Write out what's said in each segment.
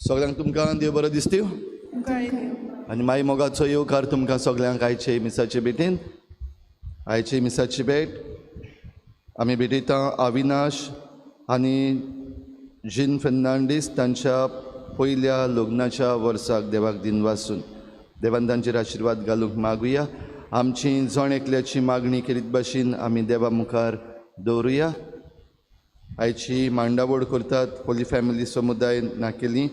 सगळ्यांक तुमकां देव बरो दिसत्यो आनी मागीर मोगाचो येवकार तुमकां सगळ्यांक आयचे मिसाचे भेटेन. आयचे मिसाची भेट आमी भेटयता अविनाश आनी जीन फेर्नांडीस तांच्या पयल्या लग्नाच्या वर्साक देवाक दिन वाचून देवान तांचेर आशिर्वाद घालूंक मागुया. आमची जण एकल्याची मागणी केलीत भाशेन आमी देवा मुखार दवरुया. आयची मांडावळ करतात होली फॅमिली समुदाय नाकेली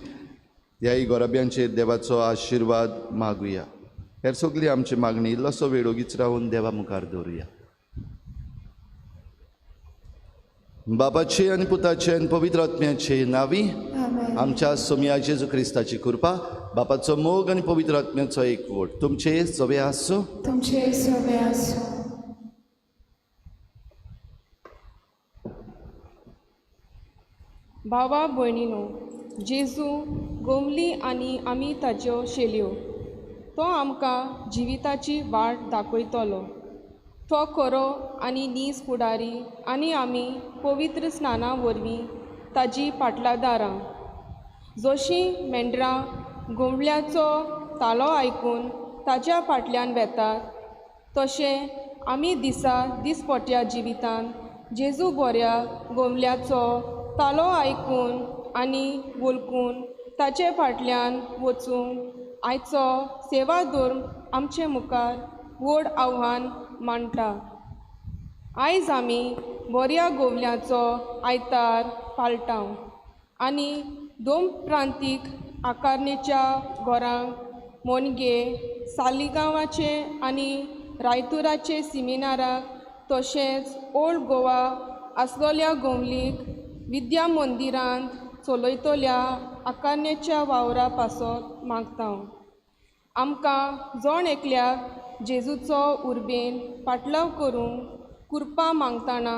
ह्याय गोरब्यांचेर देवाचो आशिर्वाद मागुया. हेर सगळी आमची मागणी इल्लोसो वेळ ओगीच रावन देवा मुखार दवरुया. बापाचे आनी पुताचे आनी पवित्र आत्म्याचे नावी आमच्या सोम्या जेजू क्रिस्ताची कृपा बापाचो मोग आनी पवित्र आत्म्याचो एकवट तुमचे सवे आसूं. भावा भयणीनो, जेजू गोमली आनी आमी ताच्यो शेल्यो. तो आमकां जिविताची वाट दाखयतलो. तो खरो आनी नीज फुडारी आनी आमी पवित्र स्नाना वरवीं ताजी पाटलादारां. जशीं मेंढरां गोमल्याचो ताळो आयकून ताच्या फाटल्यान वेतात तशें आमी दिसपट्ट्या जिवितान जेजू बऱ्या गोमल्याचो ताळो आयकून आनी वळखून ताचे फाटल्यान वचूंक आयचो सेवा धर्म आमचे मुखार व्हड आव्हान मांडटा. आयज आमी बऱ्या गोवल्याचो आयतार पाळटाव आनी दोन प्रांतीक आकारणेच्या घरांक मोणगे सालिगांवाचे आनी रायतुराचे सिमिनाराक तशेंच ओल्ड गोवा आसलोल्या गोमलीक विद्या मंदिरांत चलयतल्या आकारणेच्या वावरा पासत मागता. आमकां जण एकल्याक जेजूचो उर्बेन पाटलाव करूंक कृपा मागतना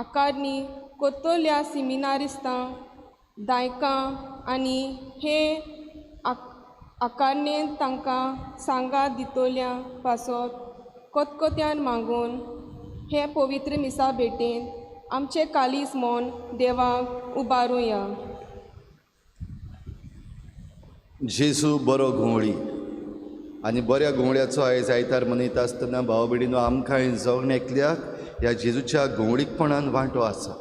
आकारणी कोत्तोल्या सिमिनारिस्तां दायकां आनी हे आकारणेन तांकां सांगा दितोल्या पासत कोतकोत्यान मागून हे पवित्र मिसा भेटेन आमचे कालीस मोन देवाक उबारुया. जेजू बरो घोवळी आनी बऱ्या घोवळ्याचो आयज आयतार मनयता आसतना भाव भयणीनो आमकां जगण एकल्याक ह्या जेजूच्या घोवळीकपणान वांटो आसा.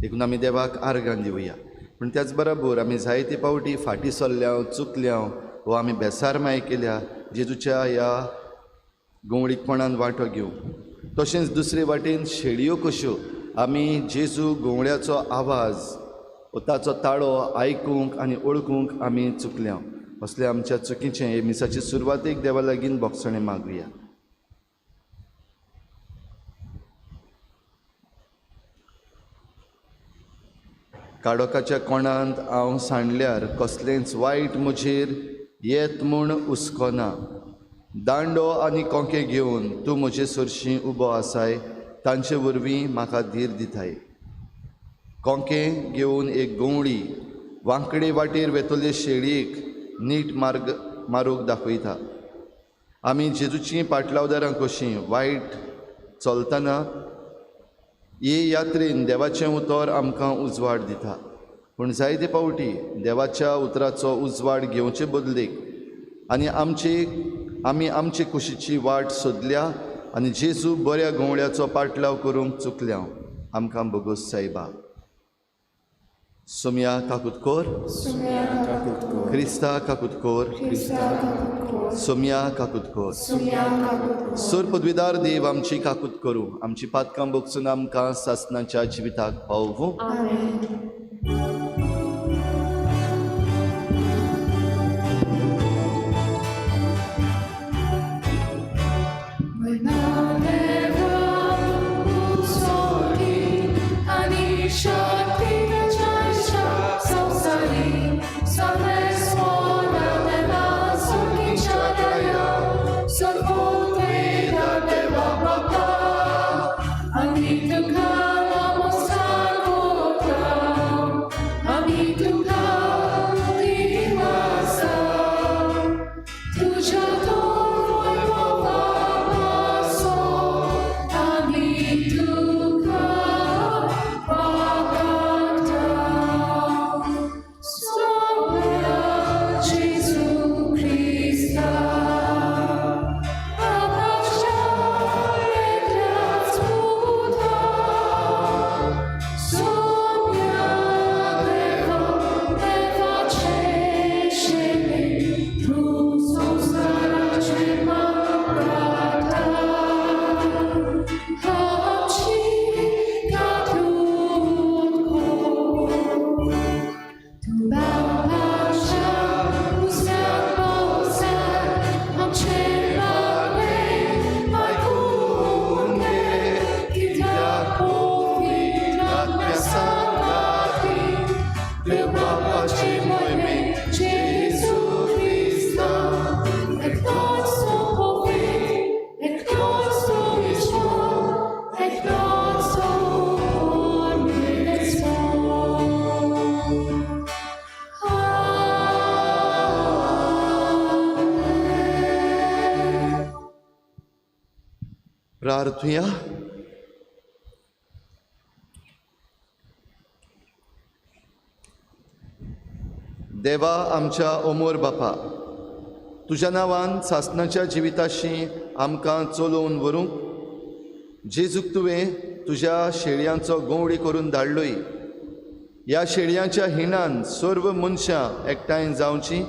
देखून आमी देवाक आर्गां दिवया. पूण त्याच बरोबर आमी जायते पावटी फाटीं सरल्या चुकल्या वा आमी बेसार माय केल्या जेजूच्या ह्या घोवळीकपणान वांटो घेवंक. तशेंच दुसरे वाटेन शेळयो कश्यो आमी जेजू घोवळ्याचो आवाज ताचो ताळो आयकूंक आनी ओळखूंक आमी चुकल्या. असले आमच्या चुकीचें हे मिसाची सुरवातेक देवा लागीं बोगसणें मागुया. काडोकाच्या कोणांत हांव सांडल्यार कसलेंच वायट म्हजेर येत म्हूण हुस्कोना. दांडो आनी कोंके घेवन तूं म्हजे सरशीं उबो आसाय तांचे वरवीं म्हाका धीर दिताय. कोंके घेवन एक गोवळी वांकडे वाटेर वेतोले शेळयेक नीट मार्ग मारूंक दाखयता. आमी जेजूचीं पाटलावदारां कशीं वायट चलतना हे यात्रेन देवाचें उतर आमकां उजवाड दिता. पूण जायते पावटी देवाच्या उतराचो उजवाड घेवचे बदलेक आनी आमी आमचे कुशीची वाट सोदल्या आनी जेजू बऱ्या घोवळ्याचो पाटलाव करूंक चुकल्या. आमकां बोगूस सायबा. सोम्या काकुतकोर क्रिस्ता काकुतकोर सोम्या काकुतकोर. सुर पदवीदार देव आमची काकूत करूं आमची पातकां बोगसून आमकां सासनाच्या जिविताक पावूं. प्रार्थुया. देवा आमच्या अमोर बापा, तुज्या नांवान सासणाच्या जिविताशी आमकां चलोवन व्हरूंक जेजूक तुवें तुज्या शेळयांचो गोवडी करून धाडलोय. ह्या शेळयांच्या हिणान सर्व मनशां एकठांय जावचीं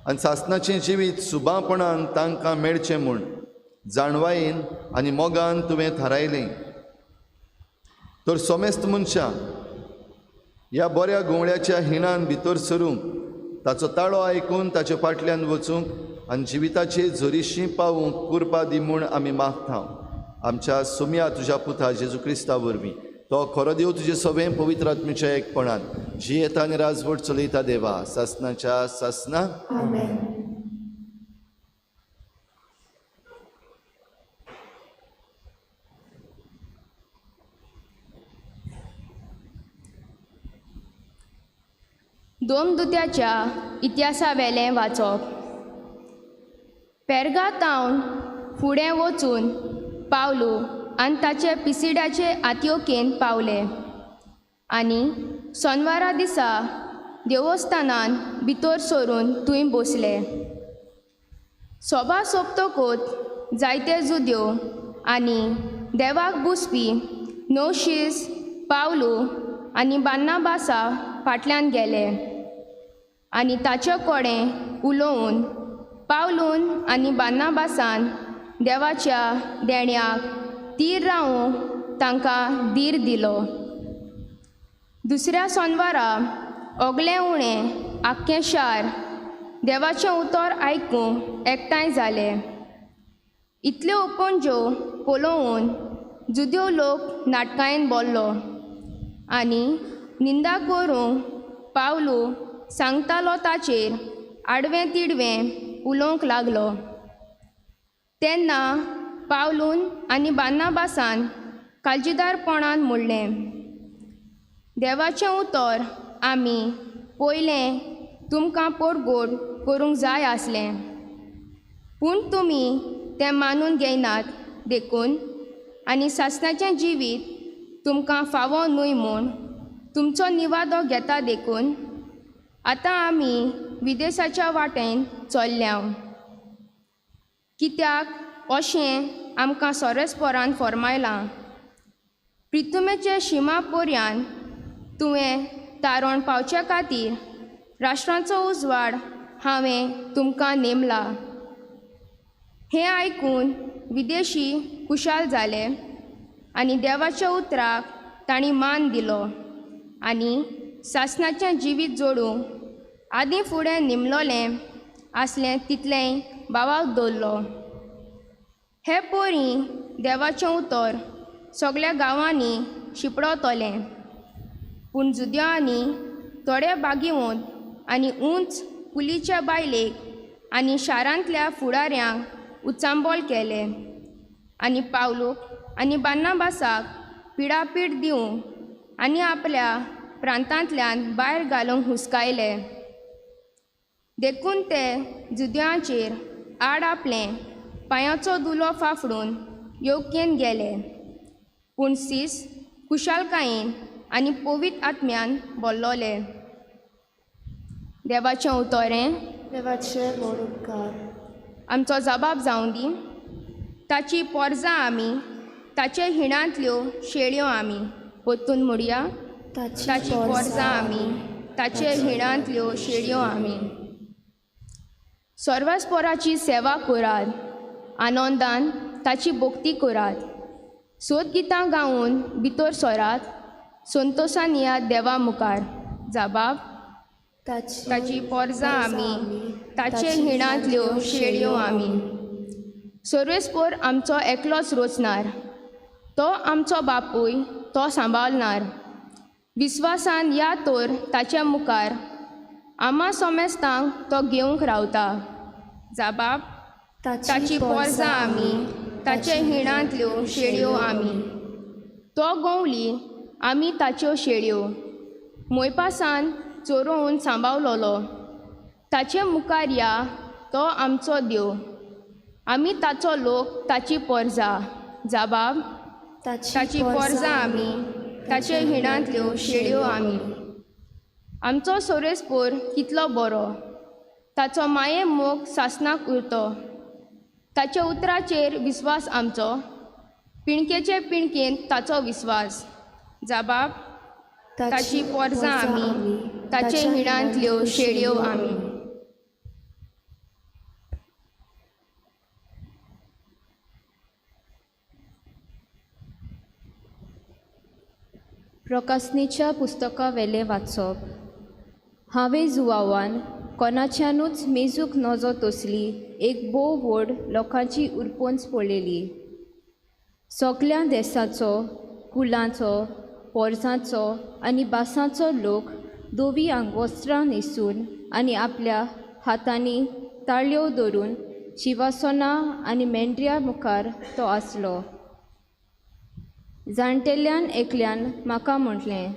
आनी सासणाचें जिवीत सुबापणान तांकां मेळचें म्हूण जाणवायेन आनी मोगान तुवें थारायलें. तर सोमेस्त मनशां ह्या बऱ्या गोवळ्याच्या हिणान भितर सरूंक, ताचो ताळो आयकून ताचे फाटल्यान वचूंक आनी जिविताचे झरीशी पावूंक कृपा दी म्हूण आमी मागता. आमच्या सुम्या तुज्या पुता जेजू क्रिस्ता वरवीं तो खरो देव तुजे सगळें पवित्र आत्मेच्या एकपणान जी येता आनी राजवट चलयता देवा सासणाच्या सासना. आमेन. दोमदुत्याच्या इतिहासा वेलें वाचप. पेरगा तावन फुडें वचून पावलो आनी ताचे पिसिड्याचे आत्योकेन पावले आनी सोनवारा दिसा देवस्थानान भितर सरून थंय बसले. सभा सोंपतकूच जायते जुद्यो आनी देवाक बुसपी नोशीस पावलो आनी बार्नाबासा फाटल्यान गेले आनी ताचे कोडें उलोवन पावलून आनी बार्नाबासान देवाच्या देण्याक तीर रावूंक तांकां धीर दिलो. दुसऱ्या सोनवारा ओगलें उणें आख्खें शार देवाचें उतर आयकूंक एकठांय जाले. इतल्यो उपणज्यो पळोवन जुद्यो लोक नाटकायेन बोल्लो आनी निंदा करूंक पावलो सांगतालो ताचेर आडवें तिडवें उलोवंक लागलो. तेन्ना पावलून आनी बार्नाबासान काळजीदारपणान म्हणलें, देवाचें उतर आमी पयलें तुमकां पोरगोड करूंक जाय आसलें, पूण तुमी तें मानून घेयनात देखून आनी सासणाचें जिवीत तुमकां फावो न्हय म्हूण तुमचो निवादो घेता देखून आतां आमी विदेशाच्या वाटेन चल्ल्या. कित्याक अशें आमकां सोरेस्पोरान फरमायलां, प्रितुमेचे शिमा पर्यान तुवें तारण पावचे खातीर राष्ट्रांचो उजवाड हांवें तुमकां नेमला. हें आयकून विदेशी कुशाल जाले आनी देवाच्या उतराक तांणी मान दिलो आनी सासणाचें जिवीत जोडूंक आदीं फुडें निमलोलें आसलें तितलेंय भावाक दवरलो. हे पोरी देवाचें उतर सगळ्या गांवांनी शिपडोतलें, पूण जुद्यांनी थोडे बागिवंत आनी उंच कुलीच्या बायलेक आनी शारांतल्या फुडाऱ्यांक उचांबोल केले आनी पावलोक आनी बार्नाबासाक पिडापीड दिवंक आनी आपल्या प्रांतांतल्यान भायर घालूंक हुस्कायले. देखून ते जुद्यांचेर आड आपले पांयाचो दुलो फाफडून येवकेन गेले, पूण सीस कुशालकायेन आनी पवित्र आत्म्यान बोल्लोले. देवाचें उतोरें. देवाचे व्हड उपकार. आमचो जबाब जावं दी. ताची पोरजां आमी, ताचे हिणांतल्यो शेळयो आमी. पोत्तून म्हणया, ताची पोरजां आमी, ताचे हिणांतल्यो शेळयो आमी. सर्वस्पराची सेवा करात, आनंदान ताची भोक्ती करात. सोद गितां गावून भितर सरात, संतोशान येयात देवा मुखार. जबाब. ताची पोरजां आमी, ताचे हिणांतल्यो शेळयो आमी. सर्वेस्पर आमचो एकलोच रोचणार, तो आमचो बापूय तो सांबाळनार. विस्वासान या तर ताच्या मुखार आम्हा सोमेस्तांक तो घेवंक रावता. जबाब. ताची पोरजां आमी, ताचे हिणांतल्यो शेळयो आमी. तो गोंवली आमी ताच्यो शेळयो, मोयपासान चोरोवन सांबाळलोलो. ताचे मुखार या तो आमचो देव, आमी ताचो लोक, ताची पोरजां. जाबाब ताची पोरजां आमी ताचे हिणांतल्यो शेळयो आमी आमचो सोरेस्पोर कितलो बरो ताचो माये मोग सासनाक उरतो ताच्या उतराचेर विस्वास आमचो पिणकेचे पिणकेंत ताचो विस्वास जाबाब ताची पोरजां आमी ताचे हिणांतल्यो शेळयो आमी प्रकाशनीच्या पुस्तका वेले वाचप हांवें जुवावान कोणाच्यानूच मेजूक नजो तोसली एक बोव व्हड लोकांची उरपोंच पळयली सगळ्या देशाचो कुलांचो पोरसांचो आनी बासांचो लोक दोवी आंगवस्त्रां न्हेसून आनी आपल्या हातांनी ताळयो धरून शिवासनां आनी मेंढऱ्या मुखार तो आसलो जाणटेल्यान एकल्यान म्हाका म्हटलें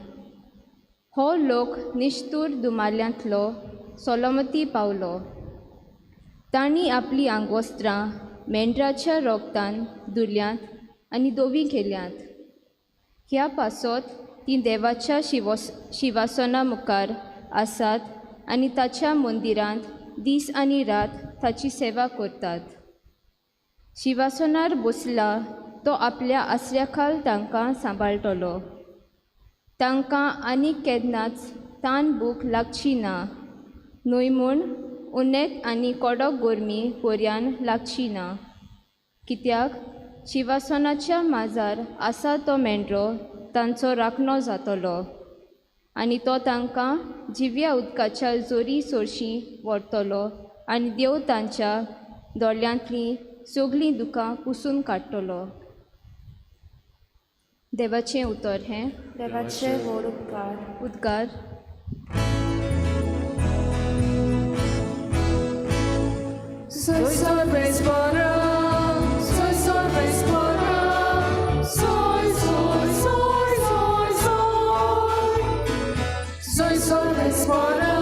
हो लोक निश्तूर दुमाल्यांतलो सोलोमती पावलो तांणी आपली आंगवस्त्रां मेंढराच्या रोगतान धुल्यांत आनी दोवी केल्यांत ह्या पासत तीं देवाच्या शिवासना मुखार आसात आनी ताच्या मंदिरांत दीस आनी रात ताची सेवा करतात शिवासनार बसला तो आपल्या आसऱ्या खाल तांकां सांबाळटलो तांकां आनीक केन्नाच तान भूक लागची ना न्हय म्हूण उनेत आनी कडक गोरमी पर्यान लागची ना कित्याक शिवासनाच्या माजार आसा तो मेंढरो तांचो राखणो जातलो आनी तो तांकां जिव्या उदकाच्या जोरी सोरशीं व्हरतलो आनी देव तांच्या दोळ्यांतलीं सगळीं दुखां पुसून काडटलो देवाचें उतर हें देवाचे व्हड उपकार उद्गार Soy sorprespora, soy sorprespora, soy, soy, soy, soy, soy. Soy sorprespora,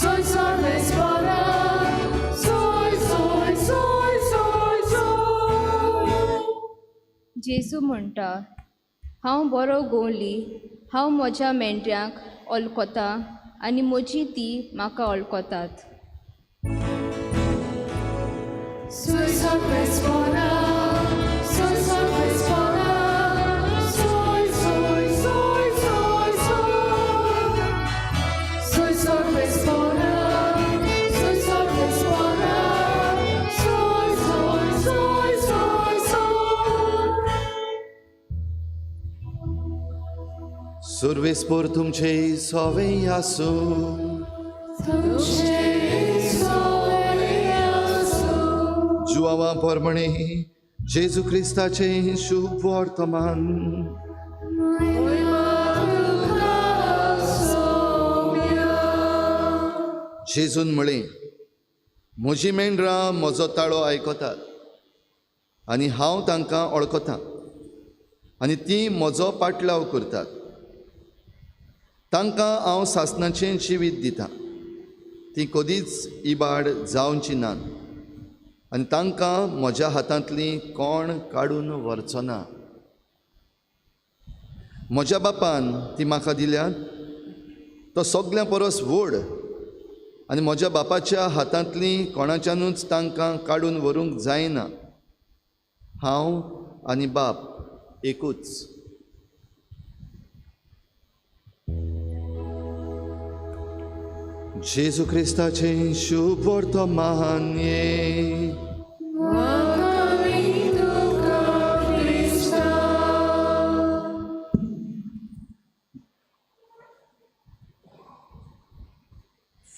soy sorprespora, soy, soy, soy, soy, soy. जेजू म्हणटा हांव बरो गोवली हांव म्हज्या मेंढऱ्यांक ओळखता आनी म्हजी ती म्हाका ओळखतात Soy sorprespora, soy sorprespora, soy, soy, soy, soy, soy. Soy sorprespora, soy sorprespora, soy, soy, soy, soy, soy. सुरवेस्पोर तुमचे सोवे आसूं जुवावा पोरमणे जेजू क्रिस्ताचें शुभ वर्तमान जेजून म्हळें म्हजी मेंढरां म्हजो ताळो आयकतात आनी हांव तांकां ओळखतां आनी तीं म्हजो पाटलाव करतात तांकां हांव सासणाचें जिवीत दितां तीं कदीच इबाड जावची नात आनी तांकां म्हज्या हातांतलीं कोण काडून व्हरचो ना म्हज्या बापान ती म्हाका दिल्यात तो सगळ्यां परस व्हड आनी म्हज्या बापाच्या हातांतलीं कोणाच्यानूच तांकां काडून व्हरूंक जायना हांव आनी बाप एकूच जेजू क्रिस्ताचें शुभ वर्तमान ये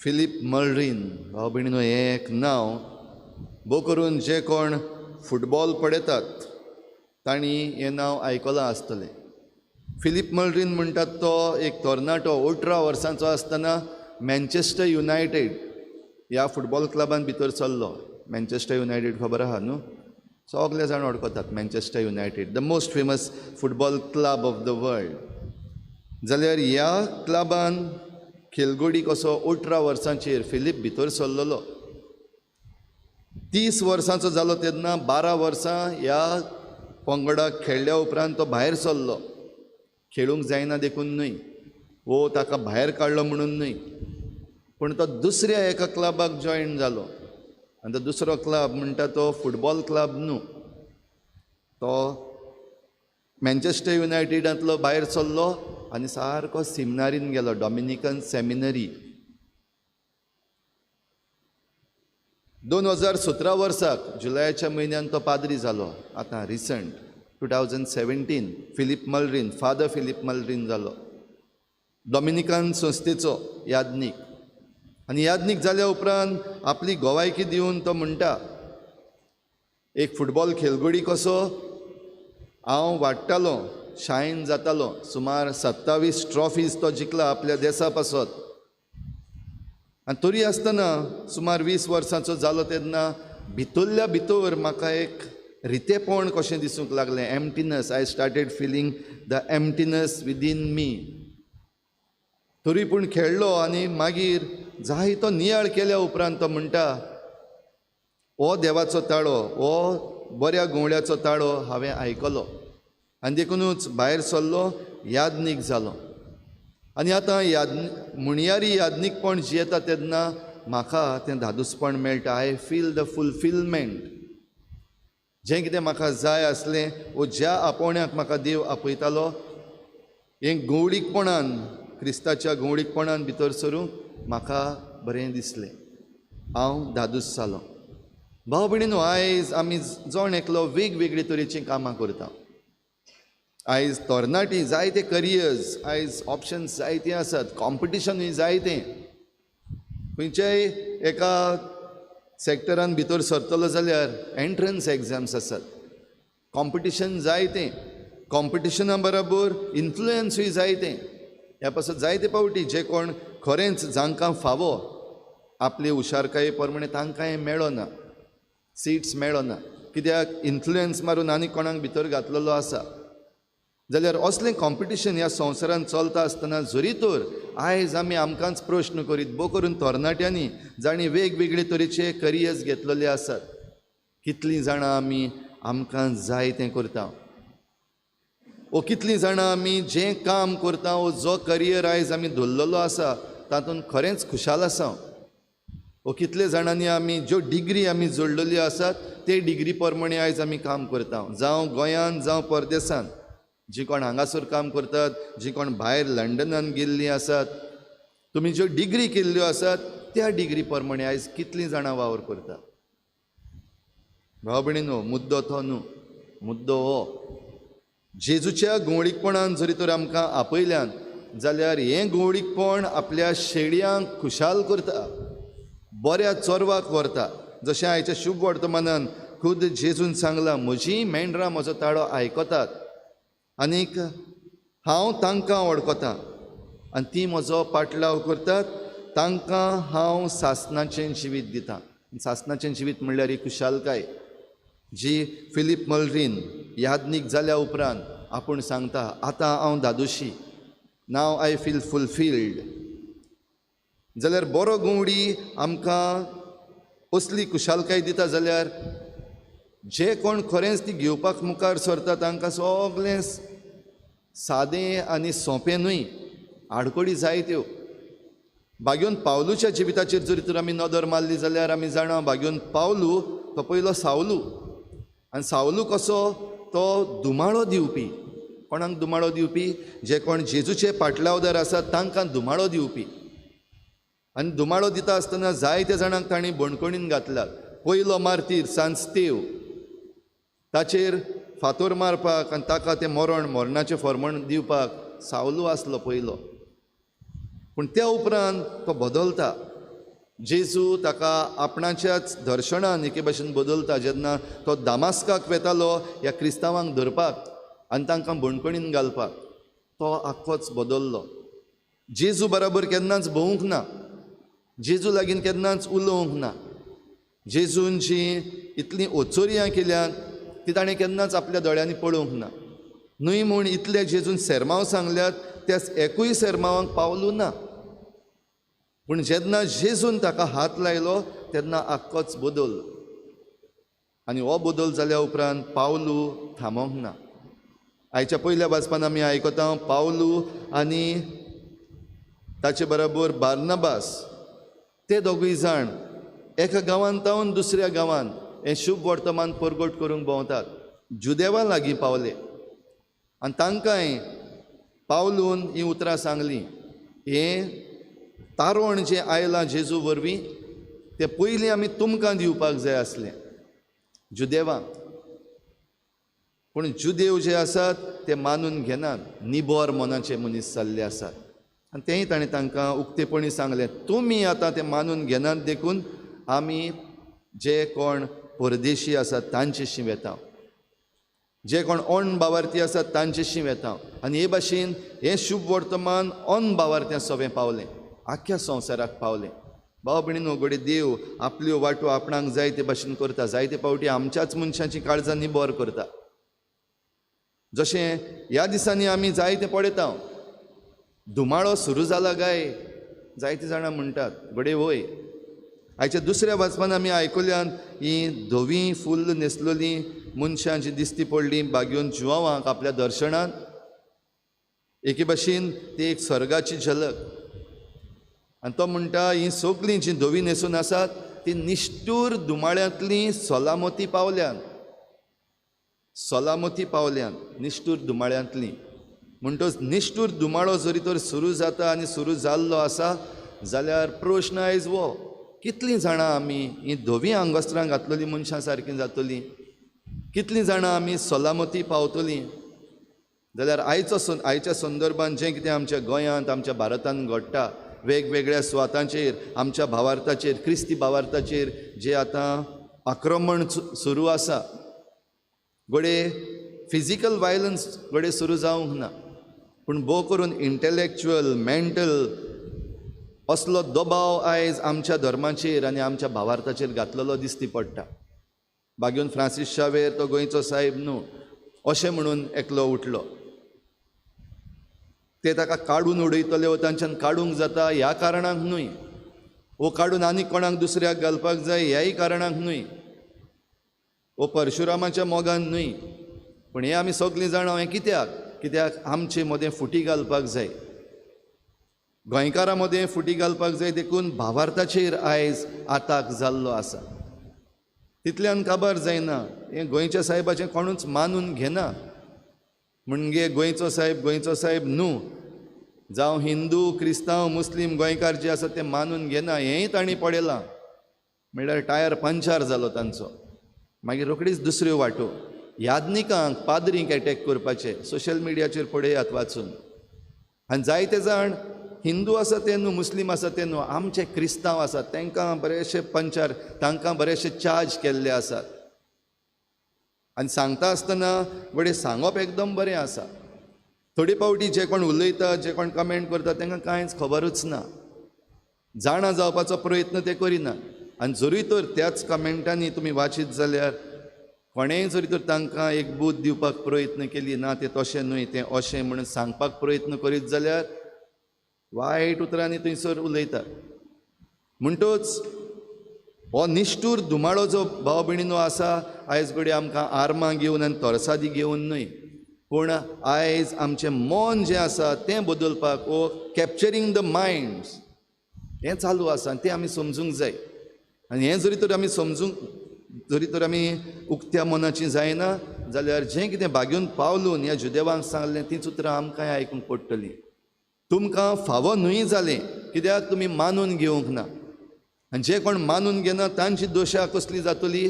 फिलीप मल्रीन भाव भयणीनो हें एक नांव भोव करून जे कोण फुटबॉल पळयतात तांणी हें नांव आयकलां आसतलें फिलीप मल्रीन म्हणटात तो एक तरणाटो 18 वर्सांचो आसतना मँचेस्टर युनायटेड ह्या फुटबॉल क्लबान भितर चल्लो मँचेस्टर युनायटेड खबर आहा न्हू सगळे जाण वळखतात Manchester United the most famous football club of the world जाल्यार ह्या क्लबान खेलगडी कसो 18 वर्सांचेर फिलीप भितर सरलेलो 30 वर्सांचो जालो तेन्ना 12 वर्सां ह्या पंगडाक खेळ्ळ्या उपरांत तो भायर सरलो. खेळूंक जायना देखून न्हय, वो ताका भायर काडलो म्हणून न्हय, पूण तो दुसऱ्या एका क्लबाक जॉयन जालो. आनी तो दुसरो क्लब म्हणटा तो फुटबॉल क्लब न्हू. तो मँचेस्टर युनायटेडांतलो भायर सरलो आनी सारको सेमिनारीन गेलो, डॉमिनिकन सेमिनरी. 2017 वर्साक जुलयाच्या म्हयन्यान तो पाद्री जालो. आतां रिसंट 2017 फिलीप मल्रीन, फादर फिलीप मल्रीन जालो, डॉमिनिकन संस्थेचो यादनीक. आनी यादनीक जाल्या उपरांत आपली गोवायकी दिवन तो म्हणटा, एक फुटबॉल खेळगडी कसो हांव वाडटालो, शायन जातालो. सुमार 27 ट्रॉफीज तो जिखला आपल्या देशा पासत. आनी तरी आसतना सुमार 20 वर्सांचो जालो तेन्ना भितरल्या भितर म्हाका एक रितेपण कशें दिसूंक लागलें. Emptiness. I started feeling the emptiness within me. तरी पूण खेळ्ळो आनी मागीर जाय तो नियाळ केल्या उपरांत तो म्हणटा, हो देवाचो ताळो, हो बऱ्या गुंवळ्याचो ताळो हांवें आयकलो. आनी देखूनच भायर सरलो, यादनीक जालो. आनी आतां मुणयारी यादनीकपण जियेता तेन्ना म्हाका तें धादोसपण मेळटा. I feel the fulfilment. जें कितें म्हाका जाय आसलें वो ज्या आपोवण्याक म्हाका देव आपयतालो, हें गवळीकपणान, क्रिस्ताच्या गवळीकपणान भितर सरूंक म्हाका बरें दिसलें. हांव धादोस जालो. भाव भयणीनो, आयज आमी जण एकलो वेगवेगळे तरेचीं कामां करता. आयज तरणाटीं जायते करियर्स, आयज ऑप्शन्स जायते आसात, कॉम्पिटिशनूय जायतें. खंयच्याय एका सॅक्टरान भितर सरतलो जाल्यार एंट्रन्स एग्जाम्स आसात. कॉम्पिटिशन जायतें. कॉम्पिटिशना बरोबर इन्फ्लुयन्सूय जायतें. ह्या पासत जायते फावटी जे कोण खरेंच जांकां फावो, आपले हुशारकाये प्रमाणे तांकां मेळना, सिट्स मेळना, कित्याक इन्फ्लुयन्स मारून आनी कोणाक भितर घातलेलो आसा. जाल्यार असलें कॉम्पिटिशन ह्या संवसारान चलता आसतना जरी तर आयज आमी आमकांच प्रश्न करीत, भोव करून तरणाट्यांनी जाणी वेगवेगळे तरेचे करियर्स घेतलेले आसात, कितलीं जाणां आमी आमकां जाय तें करता, वो कितलीं जाणां आमी जें काम करता, वो जो करियर आयज आमी धरलेलो आसा तातूंत खरेंच खुशाल आसा. वो कितले जाणांनी आमी ज्यो डिग्री आमी जोडलेल्यो आसात ते डिग्री प्रमाणे आयज आमी काम करता. जावं गोंयांत जावं परदेसांत. जी कोण हांगासर काम करतात, जी कोण भायर लंडनान गेल्लीं आसात, तुमी ज्यो डिग्री केल्ल्यो आसात त्या डिग्री प्रमाणे आयज कितलीं जाणां वावर करतात. भाव भयणीनो, मुद्दो तो न्हू, मुद्दो हो जेजूच्या गवळीकपणान जरी तर आमकां आपयल्यान जाल्यार हें गवळीकपण आपल्या शेळयांक खुशाल करता, बऱ्या चोरवाक व्हरता. जशें आयच्या शुभ वर्तमानान खुद जेजून सांगलां, म्हजीं मेंढरां म्हजो ताळो आयकतात आनीक हांव तांकां वळखतां आनी तीं म्हजो पाटलाव करतात. तांकां हांव सासणाचें जिवीत दितां. सासणाचें जिवीत म्हणल्यार ही खुशालकाय जी फिलीप मल्रीन यादनीक जाल्या उपरांत आपूण सांगता, आतां हांव धादोशी, नाव आय फील फुलफिल्ड. जाल्यार बरो गवडी आमकां असली खुशालकाय दिता जाल्यार जे कोण खरेंच ती घेवपाक मुखार सरता तांकां सगळें सादें आनी सोंपें न्हय, आडकोडी जायत्यो. भाग्योन पावलूच्या जिविताचेर जरी तर आमी नदर मारली जाल्यार आमी जाणा, भाग्योन पावलू तो पयलो सावलू. आनी सावलू कसो, तो दुमाळो दिवपी. कोणाक दुमाळो दिवपी? जे कोण जेजूचे पाटलावदार आसात तांकां दुमाळो दिवपी. आनी दुमाळो दिता आसतना जायत्या जाणांक तांणी बणकणीन घातल्यात. पयलो मारतीर सांस्तेव, ताचेर फातोर मारपाक आनी ताका तें मरणाचें फर्मण दिवपाक सावलू आसलो पयलो. पूण त्या उपरांत तो बदलता. जेजू ताका आपणाच्याच दर्शनान एके भाशेन बदलता. जेन्ना तो दामास्काक वेतालो ह्या क्रिस्तांवांक धरपाक आनी तांकां बणकणीन घालपाक, तो आख्खोच बदललो. जेजू बराबर केन्नाच भोवूंक ना, जेजू लागीं केन्नाच उलोवंक ना. जेजून जीं इतलीं ओचोरयां केल्यात ती ताणें केन्नाच आपल्या दोळ्यांनी पळोवंक ना. न्हय म्हूण इतले जेजून सेरमांव सांगल्यात त्या एकूय सेरमांवाक पावलू ना. पूण जेन्ना जेजून ताका हात लायलो तेन्ना आख्खोच बदललो. आनी हो बदल जाल्या उपरांत पावलू थांबोंक ना. आयच्या पयल्या वाचपान आमी आयकता पावलू आनी ताचे बरोबर बार्नबास ते दोगूय जाण एका गांवांतावन दुसऱ्या गांवांत हें शुभ वर्तमान परगट करूंक भोंवतात. जुदेवा लागीं पावले आनी तांकांय पावलून ही उतरां सांगलीं. हें तारोण जें आयलां जेजू वरवीं तें पयलीं आमी तुमकां दिवपाक जाय आसलें जुदेवांक. पूण जुदेव जे आसात ते मानून घेनात, निबोर मनाचे मनीस जाल्ले आसात. आनी तेंय ताणें तांकां उक्तेपणी सांगलें, तुमी आतां तें मानून घेनात देखून आमी जे कोण परदेशी आसात तांचेशी वेता, जे कोण ओन बावार्थी आसात तांचेशी वेता. आनी हे भाशेन हें शुभ वर्तमान ओन बावार्थ्यां सगळें पावलें, आख्ख्या संवसाराक पावलें. भाव भयणीनो, घोडे देव आपल्यो वाटो आपणाक जाय ते भाशेन करता. जायते फावटी आमच्याच मनशांची काळजां निबोर करता. जशें ह्या दिसांनी आमी जायते पळयता, धुमाळो सुरू जाला काय जायते जाणां म्हणटात, घोडे वय. आयच्या दुसऱ्या वाचपान आमी आयकल्यान ही धवी फुल्ल न्हेसलेलीं मनशां जीं दिश्टी पडलीं बागेवन जुवांवाक आपल्या दर्शनांत. एके भाशेन ती एक स्वर्गाची झलक. आनी तो म्हणटा ही सगळीं जीं धवी न्हेसून आसात ती निश्ठूर धुमाळ्यांतलीं सोलामती पावल्यान, सोलामती पावल्यान निश्ठूर धुमाळ्यांतलीं. म्हणटच निश्ठूर धुमाळो जरी तर सुरू जाता आनी सुरू जाल्लो आसा जाल्यार प्रश्न आयज वो, कितलीं जाणां आमी ही धवी आंगोस्त्रां घातलेलीं मनशां सारकीं जातलीं, कितलीं जाणां आमी सोलामती पावतलीं. जाल्यार आयच्या संदर्भांत जें कितें आमच्या गोंयांत आमच्या भारतांत घडटा, वेगवेगळ्या सुवातांचेर आमच्या भावार्थाचेर, क्रिस्ती भावार्थाचेर जे आतां आक्रमण सुरू आसा, घोडे फिजिकल वायलन्स घोडे सुरू जावंक ना, पूण भोव करून इंटेलेक्च्युअल मेंटल असलो दबाव आयज आमच्या धर्माचेर आनी आमच्या भावार्थाचेर घातलेलो दिश्टी पडटा. बागेवन फ्रांसीस शावेर तो गोंयचो साहेब न्हू अशें म्हणून एकलो उठलो. ते ताका काडून उडयतले वा तांच्यान काडूंक जाता ह्या कारणाक न्हय, वो काडून आनी कोणाक दुसऱ्याक घालपाक जाय ह्याय कारणाक न्हय, वो परशुरामाच्या मोगान न्हय, पूण हे आमी सगळीं जाणां हें कित्याक आमचे मदें फुटी घालपाक जाय, गोंयकारां मदें फुटी घालपाक जाय. देखून भावार्थाचेर आयज आताक जाल्लो आसा. तितल्यान काबार जायना, हें गोंयच्या साहेबाचें कोणूच मानून घेना. म्हणजे गोंयचो साहेब न्हू, जावं हिंदू क्रिस्तांव मुस्लीम गोंयकार जे आसा ते मानून घेना. हेंय तांणी पळयलां, म्हणल्यार टायर पंक्चर जालो तांचो. मागीर रोखडीच दुसऱ्यो वाटो, यादनिकांक पाद्रींक एटॅक करपाचे, सोशल मिडियाचेर पळयात वाचून. आनी जायते जाण हिंदू आसा ते न्हू, मुस्लीम आसा ते न्हू, आमचे क्रिस्तांव आसात तांकां बरेशे पंक्चर, तांकां बरेशे चार्ज केल्ले आसात. आनी सांगता आसतना बडे सांगप एकदम बरें आसा. थोडी फावटी जे कोण उलयतात, जे कोण कमेंट करतात तांकां कांयच खबरूच ना, जाणा जावपाचो प्रयत्न ते करिना. आनी जरी तर त्याच कमेंटांनी तुमी वाचीत जाल्यार कोणेंय जरी तर तांकां एक बूद दिवपाक प्रयत्न केली, ना तें तशें न्हय तें अशें म्हणून सांगपाक प्रयत्न करीत जाल्यार वायट उतरांनी थंयसर उलयतात. म्हणटच हो निश्ठूर धुमाळो जो भाव भयणीनो आसा, आयज घडये आमकां आर्मां घेवन आनी तोरसादी घेवन न्हय, पूण आयज आमचें मन जें आसा तें बदलपाक, वो कॅप्चरींग द मायंड्स हें चालू आसा. तें आमी समजूंक जाय. आनी हें जरी तर आमी उक्त्या मनाचीं जायना जाल्यार जें कितें बागेवन पावलून ह्या जुदेवांक सांगलें तींच उतरां आमकांय आयकूंक पडटलीं. तुमकां फावो न्हय जालें कित्याक तुमी मानून घेवंक ना. आनी जे कोण मानून घेना तांची दोशा कसली जातली,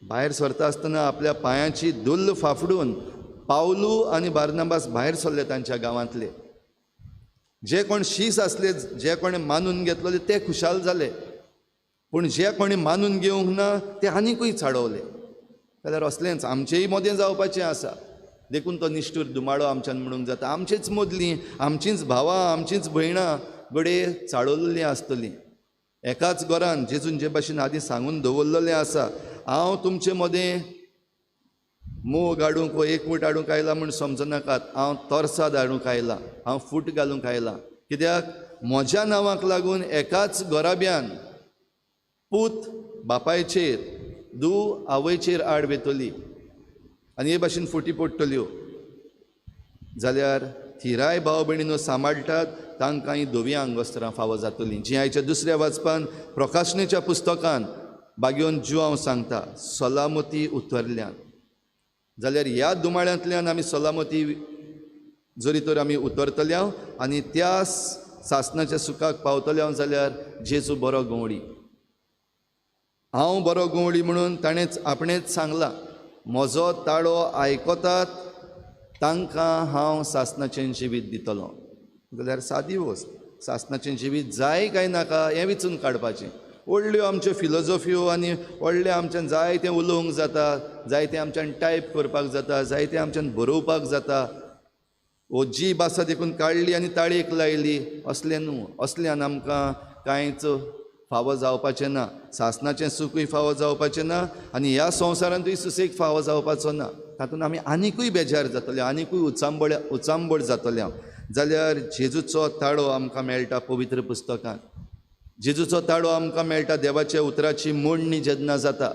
भायर सरता आसतना आपल्या पांयाची दुल्ल फाफडून पावलू आनी बार्नबास भायर सरले तांच्या गांवांतले. जे कोण शीस आसले, जे कोणें मानून घेतलेले ते खुशाल जाले, पूण जे कोणी मानून घेवंक ना ते आनिकूय चाडवले. जाल्यार असलेंच आमचेय मोदें जावपाचें आसा. देखून तो निश्ठूर धुमाळो आमच्यान म्हणूंक जाता. आमचीच मदलीं, आमचींच भावां, आमचींच भयणां घडये चाळवलेलीं आसतलीं. एकाच घरान जेजून जे भाशेन आदीं सांगून दवरलेलें आसा, हांव तुमचे मदें मोग हाडूंक वा एकवट हाडूंक आयला म्हूण समजनाकात, हांव तोरसाद हाडूंक आयला, हांव फूट घालूंक आयला. कित्याक म्हज्या नांवाक लागून एकाच घराब्यान पूत बापायचेर धूव आवयचेर आड वेतली आनी हे भाशेन फुटी पडटल्यो जाल्यार थिराय भाव भयणीनो सांबाळटात तांकां ही धवी आंगवस्त्रां फावो जातलीं, जी आयच्या दुसऱ्या वाचपान प्रकाशनेच्या पुस्तकान बागेवन ज्यो हांव सांगता सलामती उतरल्यान. जाल्यार ह्या दुमाळ्यांतल्यान आमी सलामती जरी तर आमी उतरतल्या आनी त्या सासणाच्या सुखाक पावतल्या जाल्यार जेजू बरो गवळी. हांव बरो गवळी म्हणून ताणेंच आपणेच सांगलां, म्हजो ताळो आयकतात तांकां हांव सासणाचें जिवीत दितलो. जाल्यार सादी वस्त, सासणाचें जिवीत जाय काय नाका हें वेंचून काडपाचें. व्हडल्यो आमच्यो फिलॉसॉफ्यो आनी व्हडलें आमच्यान जायतें उलोवंक जाता, जायतें आमच्यान टायप करपाक जाता, जायतें आमच्यान बरोवपाक जाता. वो जी भासा देखून काडली आनी ताळयेक लायली असलें न्हू. असल्यान आमकां कांयच फावो जावपाचें ना. सासणाचें सुखूय फावो जावपाचें ना आनी ह्या संवसारांतूय सुसेग फावो जावपाचो ना. तातूंत आमी आनिकूय बेजार जातले, आनिकूय उचांबळ जातले. जाल्यार जेजूचो ताळो आमकां मेळटा पवित्र पुस्तकांत. जेजूचो ताळो आमकां मेळटा देवाच्या उतराची मोडणी जेन्ना जाता,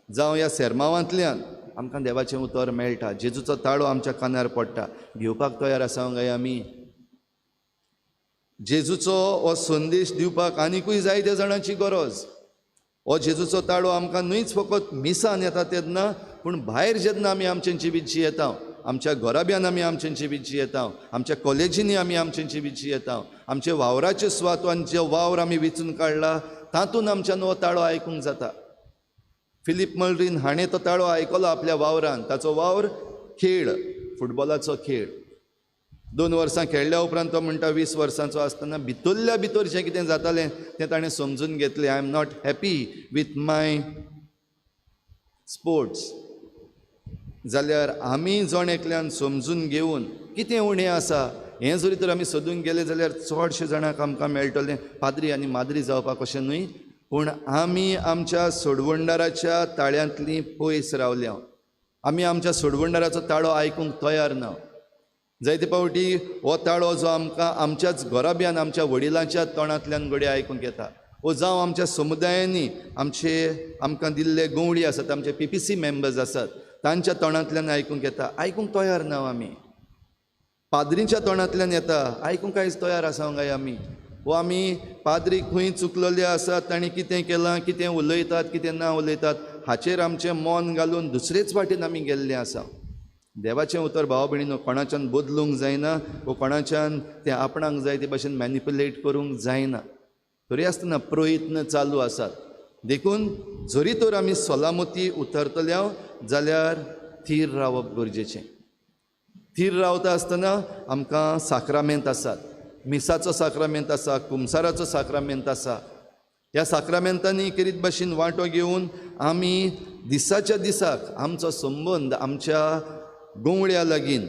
जावं ह्या सेरमांवांतल्यान आमकां देवाचें उतर मेळटा. जेजूचो ताळो आमच्या कानार पडटा. घेवपाक तयार आसा काय आमी? जेजूचो हो संदेश दिवपाक आनिकूय जायत्या जाणांची गरज. हो जेजूचो ताळो आमकां न्हूच फकत मिसान येता तेन्ना, पूण भायर जेन्ना आमी आमचें जिवीत जियेता, आमच्या घराब्यान आमी आमचें जिवीत जियेता, आमच्या कॉलेजींनी आमी आमचें जिवीत जियेता, आमचे वावराचे सुवातान जे वावर आमी वेंचून काडला तातूंत आमच्यान हो ताळो आयकूंक जाता. फिलीप मल्रीन हाणें तो ताळो आयकलो आपल्या वावरान. ताचो वावर खेळ, फुटबॉलाचो खेळ. 2 वर्सां खेळ्ळ्या उपरांत तो म्हणटा 20 वर्सांचो आसतना भितरल्या भितर जें कितें जातालें तें ताणें समजून घेतलें. I am not happy with my sports. जाल्यार आमी जण एकल्यान समजून घेवन कितें उणें आसा हें जरी तर आमी सोदूंक गेले जाल्यार चडशे जाणांक आमकां मेळटलें. पाद्री आनी माद्री जावपाक अशें न्हय, पूण आमी आमच्या सोडवंडाराच्या ताळ्यांतलीं पयस रावल्या. आमी आमच्या सोडवंडाराचो ताळो आयकूंक तयार ना. जायते फावटी हो ताळो जो आमकां आमच्याच घराब्यान आमच्या वडिलांच्या तोंडांतल्यान घडये आयकूंक येता, वो जावं आमच्या समुदायांनी आमकां दिल्ले गवळी आसात, आमचे PPC मेंबर्स आसात, तांच्या तोंडांतल्यान आयकूंक येता. आयकूंक तयार ना आमी. पाद्रींच्या तोंडांतल्यान येता, आयकूंक कांयच तयार आसा काय आमी? वो आमी पाद्री खंय चुकलेले आसात, तांणी कितें केलां, कितें उलयतात, कितें ना उलयतात हाचेर आमचें मन घालून दुसरेच वाटेन आमी गेल्ले आसा. देवाचें उतर भाव भयणीनो कोणाच्यान बदलूंक जायना, वो कोणाच्यान तें आपणाक जाय ते भाशेन मॅनिपुलेट करूंक जायना. तरी आसतना प्रयत्न चालू आसात. देखून जरी तर आमी सलामती उतरतल्या जाल्यार थीर रावप गरजेचें. थीर रावता आसतना आमकां साक्रामेंत आसात. मिसाचो साक्रामेंत आसा, कुमसाराचो साक्रामेंत आसा. ह्या साक्रामेंतांनी करीत भाशेन वांटो घेवन आमी दिसाच्या दिसाक आमचो संबंद आमच्या गवळ्या लागीं,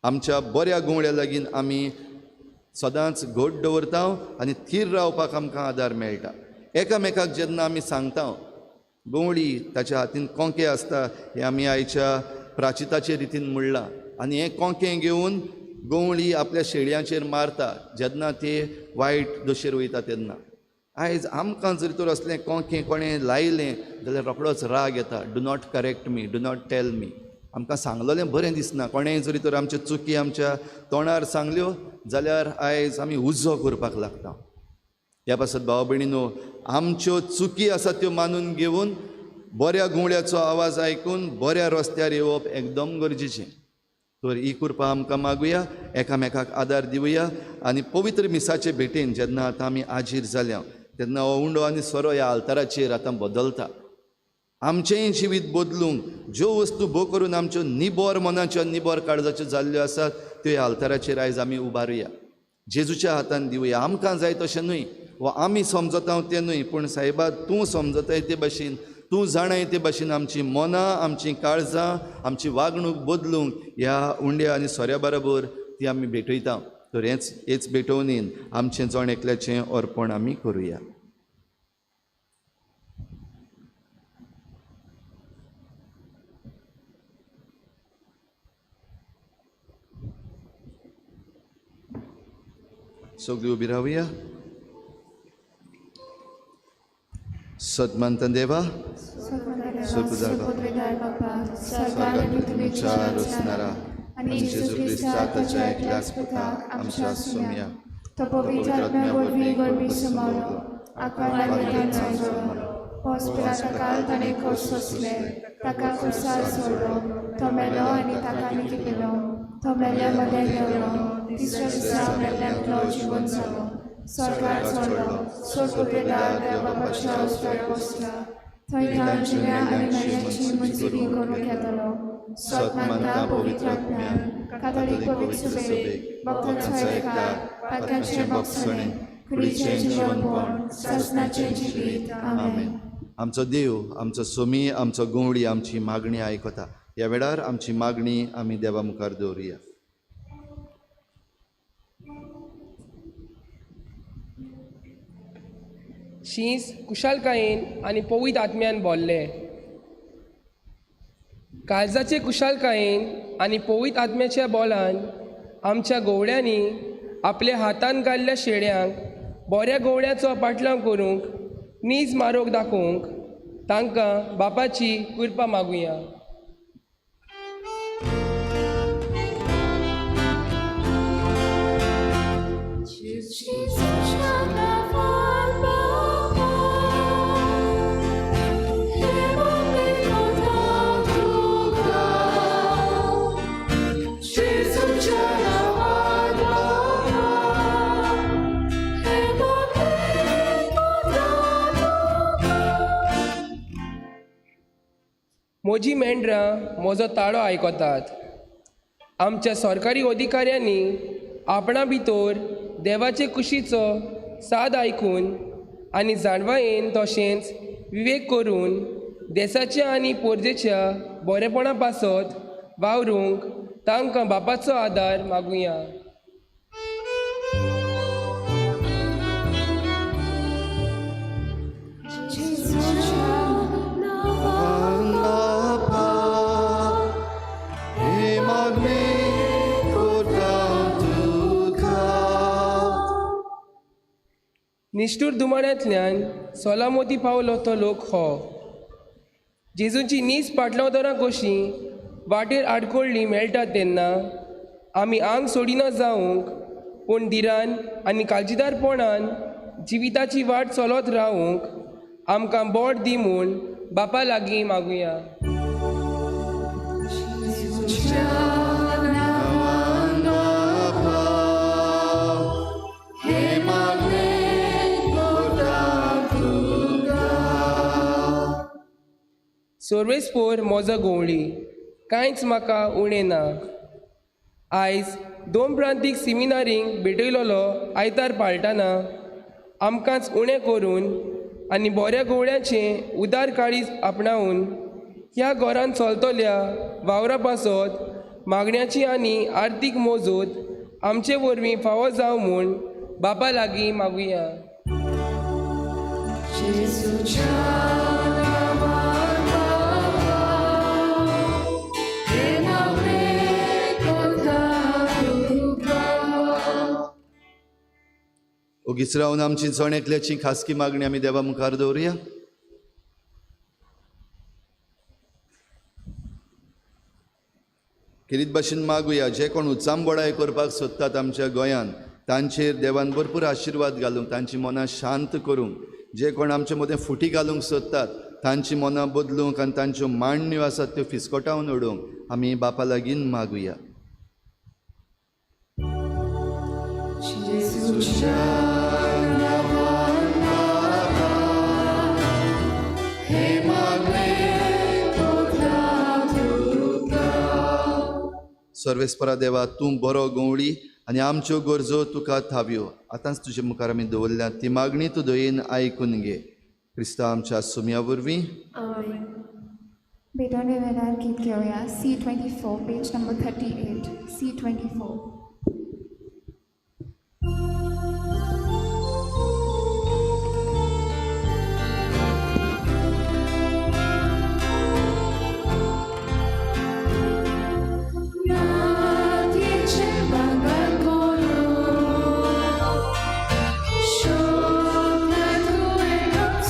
आमच्या बऱ्या गवळ्या लागीं आमी सदांच घट दवरता आनी थीर रावपाक आमकां आदार मेळटा. एकामेकाक जेन्ना आमी सांगता, गवळी ताच्या हातीन कोंके आसता हें आमी आयच्या प्राचिताचे रितीन म्हणलां, आनी हें कोंकें घेवन गवळी आपल्या शेळयांचेर मारता जेन्ना ते वायट दशेर वयता तेन्ना. आयज आमकां जरी तर असलें कोंकें कोणें लायलें जाल्यार रोखडोच राग येता. Do not correct me, do not tell me. आमकां सांगलोलें बरें दिसना. कोणेंय जरी तर आमच्यो चुकी आमच्या तोंडार सांगल्यो जाल्यार आयज आमी उज्जो करपाक लागता. ह्या पासत भाव भयणीनो, आमच्यो चुकी आसा त्यो मानून घेवन बऱ्या गुवळ्याचो आवाज आयकून बऱ्या रस्त्यार येवप एकदम गरजेचें. तर ही कृपा आमकां मागुया, एकामेकाक आदार दिवया आनी पवित्र मिसाचे भेटेन जेन्ना आतां आमी आजीर जाल्या तेन्ना हो उंडो आनी सोरो ह्या आल्ताराचेर आतां बदलता. आमचेंय जिवीत बदलूंक ज्यो वस्तू भोव करून आमच्यो निबोर मनाच्यो निबोर काळजाच्यो जाल्ल्यो आसात त्यो ह्या आल्ताराचेर आयज आमी उबारुया, जेजूच्या हातान दिवया. आमकां जाय तशें न्हय, वा आमी समजता तें न्हय, पूण सायबा तूं समजताय ते भाशेन, तूं जाणाय ते भाशेन आमची मनां, आमची काळजां, आमची वागणूक बदलूंक ह्या उंड्या आनी सोऱ्या बरोबर ती आमी भेटयता. तर हेच भेटोवनीन आमचें जण एकल्याचें अर्पण आमी करुया. सगळीं उबी रावया. सदमंत देवा तुमच्या रचणारा आणि जेजू क्रिस्ताच्या एकल्याच पुता आमच्या सुम्या तो पवित्र आत्म्या वरवीं गरबी समालो आकार पॉस्पिराचा काल ताणें खोस सोंसले ताका खुर्सार सोडलो तो मेलो आनी ताका निकी केलो तो मेल्ल्या मदें देंवलो तिसऱ्या दिसा मेल्ल्यांतलो जिवन जालो स्वर्गांत चडलो सोडपुतेदार देवा बापाच्या उजव्यार बसला थंय ताण जिव्या आनी मेल्ल्यांची मंजिरी करूंक येतलो सतमंता पवित्र आत्म्यान कातोलीक पवित्र सभेक भक्तांचो एककार पातकांचे भोगसणे कुडीचें जीवनपण सासणाचें जिवीत आमेन. आमचो देव आमचो सोमी आमचो गवळी आमची मागणी आयकता. ह्या वेळार आमची मागणी आमी देवा मुखार दवरुया. शीस कुशालकायेन आनी पवित्र आत्म्यान भरले. काळजाचे कुशालकायेन आनी पवित्र आत्म्याच्या बोलान आमच्या गवळ्यांनी आपल्या हातान घाल्ल्या शेड्यांक बऱ्या गवळ्याचो पाटलाव करूंक नीज मारोग दाखोवंक तांकां बापाची कृपा मागुया. म्हजी मेंढरां म्हजो ताळो आयकतात. आमच्या सरकारी अधिकाऱ्यांनी आपणा भितर देवाचे कुशीचो साद आयकून आनी जाणवायेन तशेंच विवेक करून देशाच्या आनी पोरजेच्या बरेपणा पासत वावरूंक तांकां बापाचो आदार मागुया. निष्ठूर दुमाड्यांतल्यान सोलामोती पावलो तो लोक हो. जेजूची नीज पाटलावदरां कशीं वाटेर आडकोळ्ळी मेळटात तेन्ना आमी आंग सोडिना जावंक पूण धिरान आनी काळजीदारपणान जिविताची वाट चलत रावंक आमकां बोट दी म्हूण बापा लागीं मागुया. सर्वेस्पोर म्हजो गवळी कांयच म्हाका उणें ना. आयज 2 प्रांतीक सिमिनारींक भेटयलोलो आयतार पाळटना आमकांच उणें करून आनी बऱ्या गवळ्याचें उदार काळीज आपणावून ह्या घरांत चलतल्या वावरा पासत मागण्याची आनी आर्थीक मोजूत आमचे वरवीं फावो जावं म्हूण बापा लागीं मागुया. ओगीच रावन आमची जण एकल्याची खासगी मागणी आमी देवा मुखार दवरुया. किरीत भाशेन मागुया जे कोण उचांबोडाय करपाक सोदतात आमच्या गोंयांत तांचेर देवान भरपूर आशिर्वाद घालूंक तांची मनां शांत करूंक. जे कोण आमचे मदें फुटी घालूंक सोदतात तांची मनां बदलूंक आनी तांच्यो मांडण्यो आसात त्यो फिसकोटावन उडोवंक आमी बापा लागीं मागुया. सर्वेस्परा देवा तूं बरो गवळी आनी आमच्यो गरजो तुका थाव्यो आतांच तुजे मुखार आमी दवरल्या ती मागणी तूं दयेन आयकून घे. क्रिस्ता आमच्या सुम्या वरवीं बेटोने वेळार गीत घेवया. C24 page number 38 C24.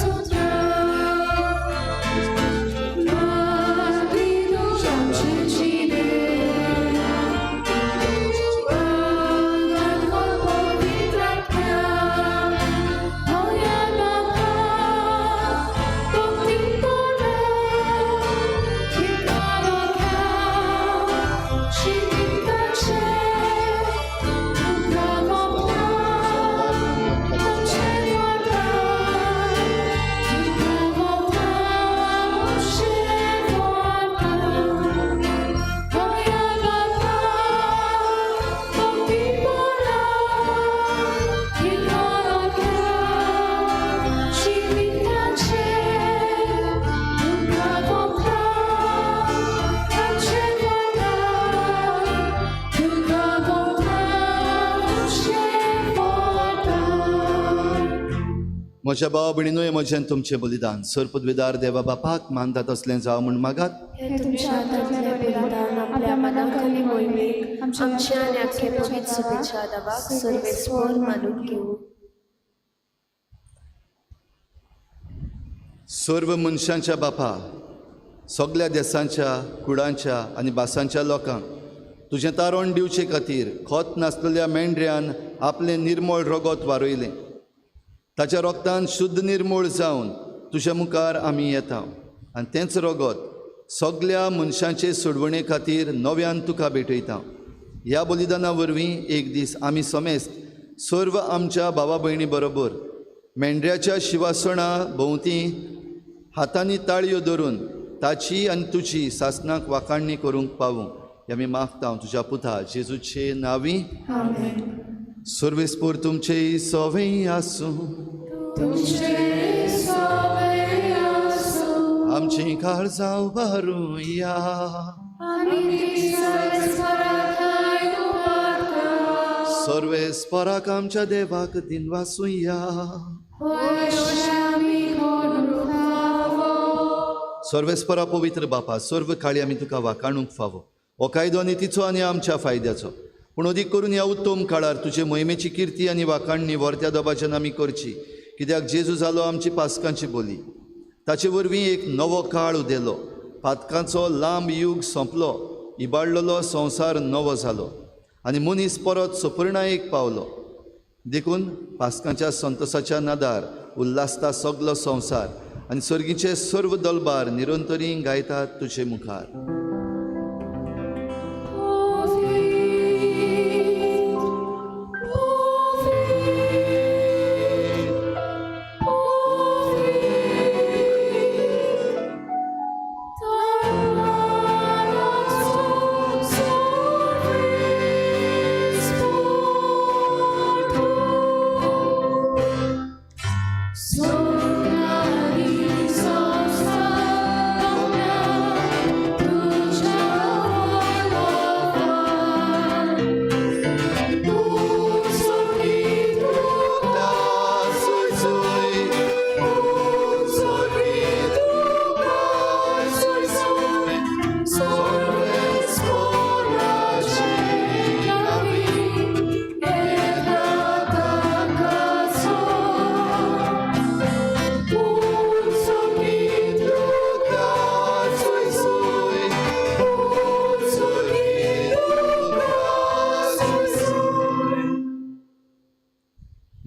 Chovtho म्हज्या भावा भयणीनूय म्हजें तुमचें बलिदान सर पदवीदार देवा बापाक मानता तसलें जावं म्हूण मागात. हे तुमच्या हातांतलें बलिदान आपल्या मनाखाली मोहिमेक आमच्या आनी आख्खे पवित्र सभेच्या दाबाक सर्वेस्पर मानून घेवूं. सर्व मनशांच्या बापा, सगळ्या देशांच्या कुळांच्या आनी भासांच्या लोकांक तुजें तारण दिवचे खातीर खोत नासलेल्या मेंढऱ्यान आपलें निर्मळ रगत वारयलें. ताच्या रोगतान शुद्ध निर्मूळ जावन तुज्या मुखार आमी येता आनी तेंच रगत सगळ्या मनशांचे सोडवणे खातीर नव्यान तुका भेटयता. ह्या बलिदाना वरवीं एक दीस आमी समेस्त सर्व आमच्या भावा भयणी बरोबर मेंढऱ्याच्या शिवासणा भोंवती हातांनी ताळयो धरून ताची आनी तुजी सासणाक वाखाणणी करूंक पावूं हें आमी मागता तुज्या पुता जेजूचे नांवी. सर्वेस्पर तुमचे सवय आसूं, आमची काळजां उबारूया, सर्वेस्पराक आमच्या देवाक दिनवासूया. सर्वेस्परा पवित्र बापा, सर्व काळी आमी तुका वाखाणूंक फावो. हो कायदो नितीचो आनी आमच्या फायद्याचो, पूण अदीक करून ह्या उत्तम काळार तुजे मोहिमेची किर्ती आनी वाखाणणी व्हरत्या दबाच्यान आमी करची, कित्याक जेजू जालो आमची पास्कांची बोली. ताचे वरवीं एक नवो काळ उदेलो, पातकांचो लांब युग सोंपलो, इबाडलेलो संवसार नवो जालो आनी मनीस परत सुपर्णायेक पावलो. देखून पास्कांच्या संतोसाच्या नादार उल्हासता सगलो संवसार आनी सर्गीचे सर्व दलबार निरंतरी गायतात तुजे मुखार.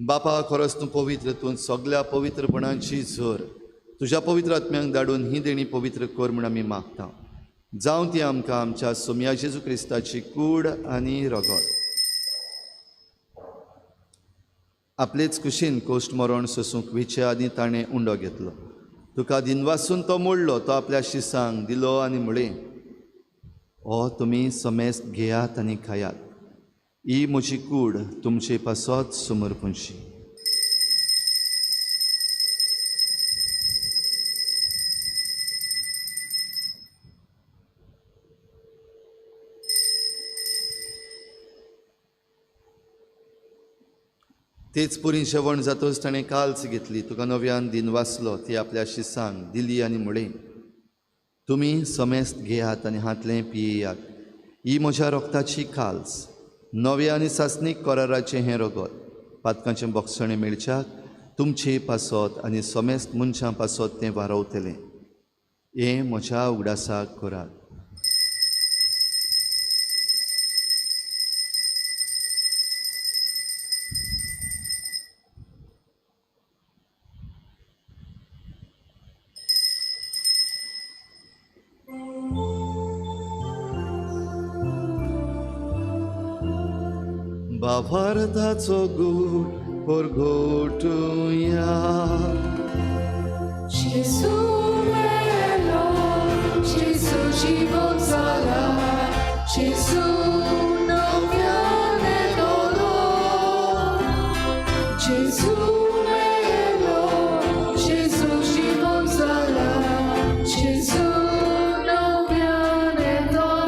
बापा, खरोच तूं पवित्र, तूं सगळ्या पवित्रपणांची झर तुज्या पवित्र आत्म्यांक धाडून ही देणी पवित्र कर म्हूण आमी मागता. जावं ती आमकां आमच्या सोम्या जेजू क्रिस्ताची कूड आनी रगत. आपलेच कुशीन कोश्ट मरण सोसूंक विचे आनी ताणें उंडो घेतलो. तुका दिनवासून तो मोडलो, तो आपल्या शिसांक दिलो आनी म्हळें, हो तुमी समेस्त घेयात आनी खायात, ही म्हजी कूड तुमचे पासत समर्पणशी. तेच पुरी जेवण जातच ताणें काल्स घेतली, तुका नव्यान दिन वाचलो, ती आपल्या शिसांक दिली आनी म्हळें, तुमी समेस्त घेयात आनी हातलें पियेयात, ही म्हज्या रोगताची काल्स, नवे आनी सासणीक कराराचें हें रगत, पातकांचें बोगसणें मेळच्याक तुमचे पासत आनी समेस्त मनशां पासत तें वारवतलें. हें म्हज्या उगडासाक करात. बावार्दाचो गूट परगोटुया. Gesù bello, Gesù জীবন जाला, Gesù non viene dolor. Gesù bello, Gesù জীবন जाला, Gesù non viene dolor.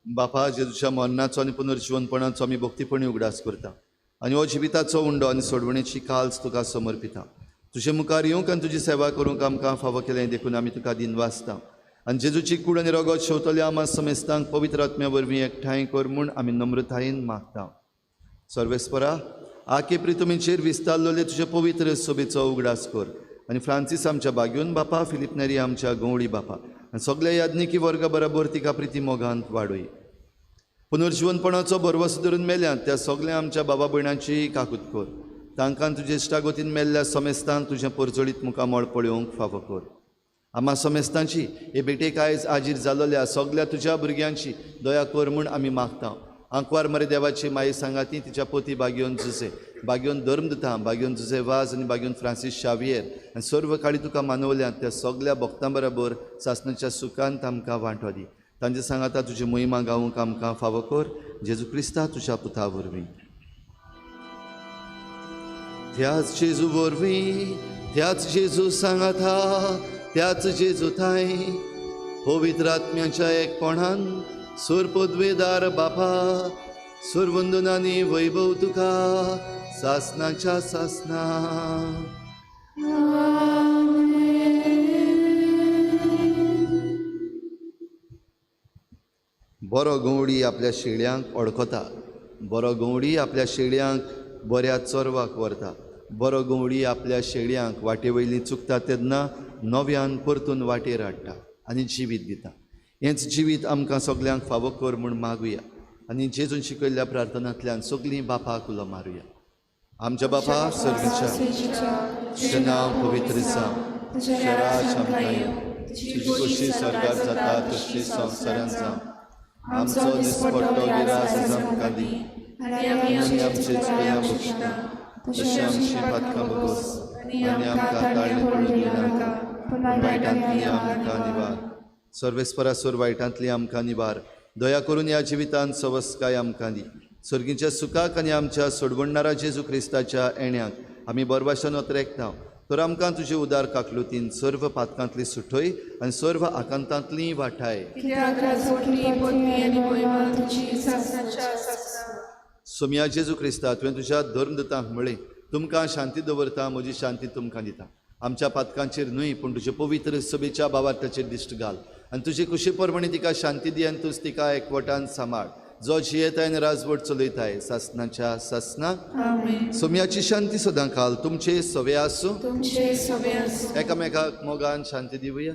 बापा, जेजूच्या मरणाचो आनी पुनर्जीवनपणाचो आमी भक्तीपणी उगडास करता. आनी हो जिविताचो उंडो आनी सोडवणेची काल्स तुका समर्पिता. तुजे मुखार येवंक आनी तुजी सेवा करूंक आमकां फावो केलें देखून आमी तुका दिन वाचता. आनी जेजूची कूड आनी रगत शेवतल्या आमा समेस्तांक पवित्र आत्म्या वरवीं एकठांय कर म्हूण आमी नम्रतायेन मागता. सर्वेस्परा, आके प्रितुमेचेर विस्तारलोले तुजे पवित्र सोबेचो उगडास कर आनी फ्रांसीस आमच्या बागेवन बापा, फिलिप नेरी आमच्या गवळी बापा आनी सगळ्या याज्ञिकी वर्गा बरोबर तिका प्रिती मोगांत वाडय. पुनर्जीवनपणाचो बरवस धरून मेल्यांत त्या सगळ्या आमच्या बाबा भयणांची काकूत कर. तांकां तुजे इश्टागोतीन मेल्ल्या समेस्तान तुजें परजळीत मुखामळ पळोवंक फावो कर. आमा समेस्तांची हे बेटेक आयज आजीर जालोल्या सगळ्या तुज्या भुरग्यांची दया कर म्हूण आमी मागता. आंकवार मरे देवाची माई सांगाती तिच्या पोती बागेवन जुजे, बागेवन धर्मदता, बागेवन जुजे वाज आनी बागेवन फ्रांसीस शावियर आनी सर्व काळी तुका मानवल्यांत त्या सगळ्या भक्तां बरोबर सासणाच्या सुखांत आमकां वांटो दी. तांचे सांगाता तुजी मोहिमा गावूंक आमकां फावो कर. जेजू क्रिस्ता तुज्या पुता वरवीं. त्याच जेजू वरवीं, त्याच जेजू सांगाता, त्याच जेजू थाय पवित्र आत्म्याच्या एकपणान सुर पदवेदार बापा, सुरवंदनांनी वैभव तुका सासणाच्या सासना. बरो गवडी आपल्या शेळ्यांक ओळखता. बरो गवडी आपल्या शेळ्यांक बऱ्या चोरवाक व्हरता. बरो गवडी आपल्या शेळ्यांक वाटे वयली चुकता तेन्ना नव्यान परतून वाटेर हाडटा आनी जिवीत दिता. हेंच जिवीत आमकां सगल्यांक फावो कर म्हूण मागुया आनी जेजून शिकयल्ल्या प्रार्थनांतल्यान सगलीं बापाक उलो मारुया. आमच्या बापा सर्गीच्या, तुजें नांव पवित्र जावं, तुजें राज आमकां येवं, तुजी कशी स्वर्गांत जाता तशी संवसारांत जावं. आमचो दिसपट्टो गिरास आज आमकां दी आनी आमचे चुकल्यां बक्षिता तशें आमची पातकां बगोस आनी आमकां ताळणे पडूं दिनाका पूण वायटांतली आमकां निवार. सर्वेस्परासोर वायटांतली आमकां निवार. दया करून ह्या जिवितांत सवस्काय आमकां दी. सर्गीच्या सुखाक आनी आमच्या सोडवणणारा जेजू क्रिस्ताच्या येण्याक आमी बरभाशेन वतरेकता. तर आमकां तुजे उदार काकलुतीन सर्व पातकांतली सुटय आनी सर्व आकांतांतली वाटाय. सोम्या जेजू क्रिस्ता, तुवें तुज्या धर्मदतांक म्हळें, तुमकां शांती दवरता, म्हजी शांती तुमकां दिता. आमच्या पातकांचेर न्हय पूण तुजे पवित्र सभेच्या बाबार्थाचेर दिश्ट घाल आनी तुजे कुशी परमणी तिका शांती दी आनी तूं तिका एकवटान सांबाळ. जो जियेताय आनी राजवट चलयताय सासणाच्या सासना. सोम्याची शांती सदां काल तुमचे सवे आसूं. एकामेकाक मोगान शांती दिवया.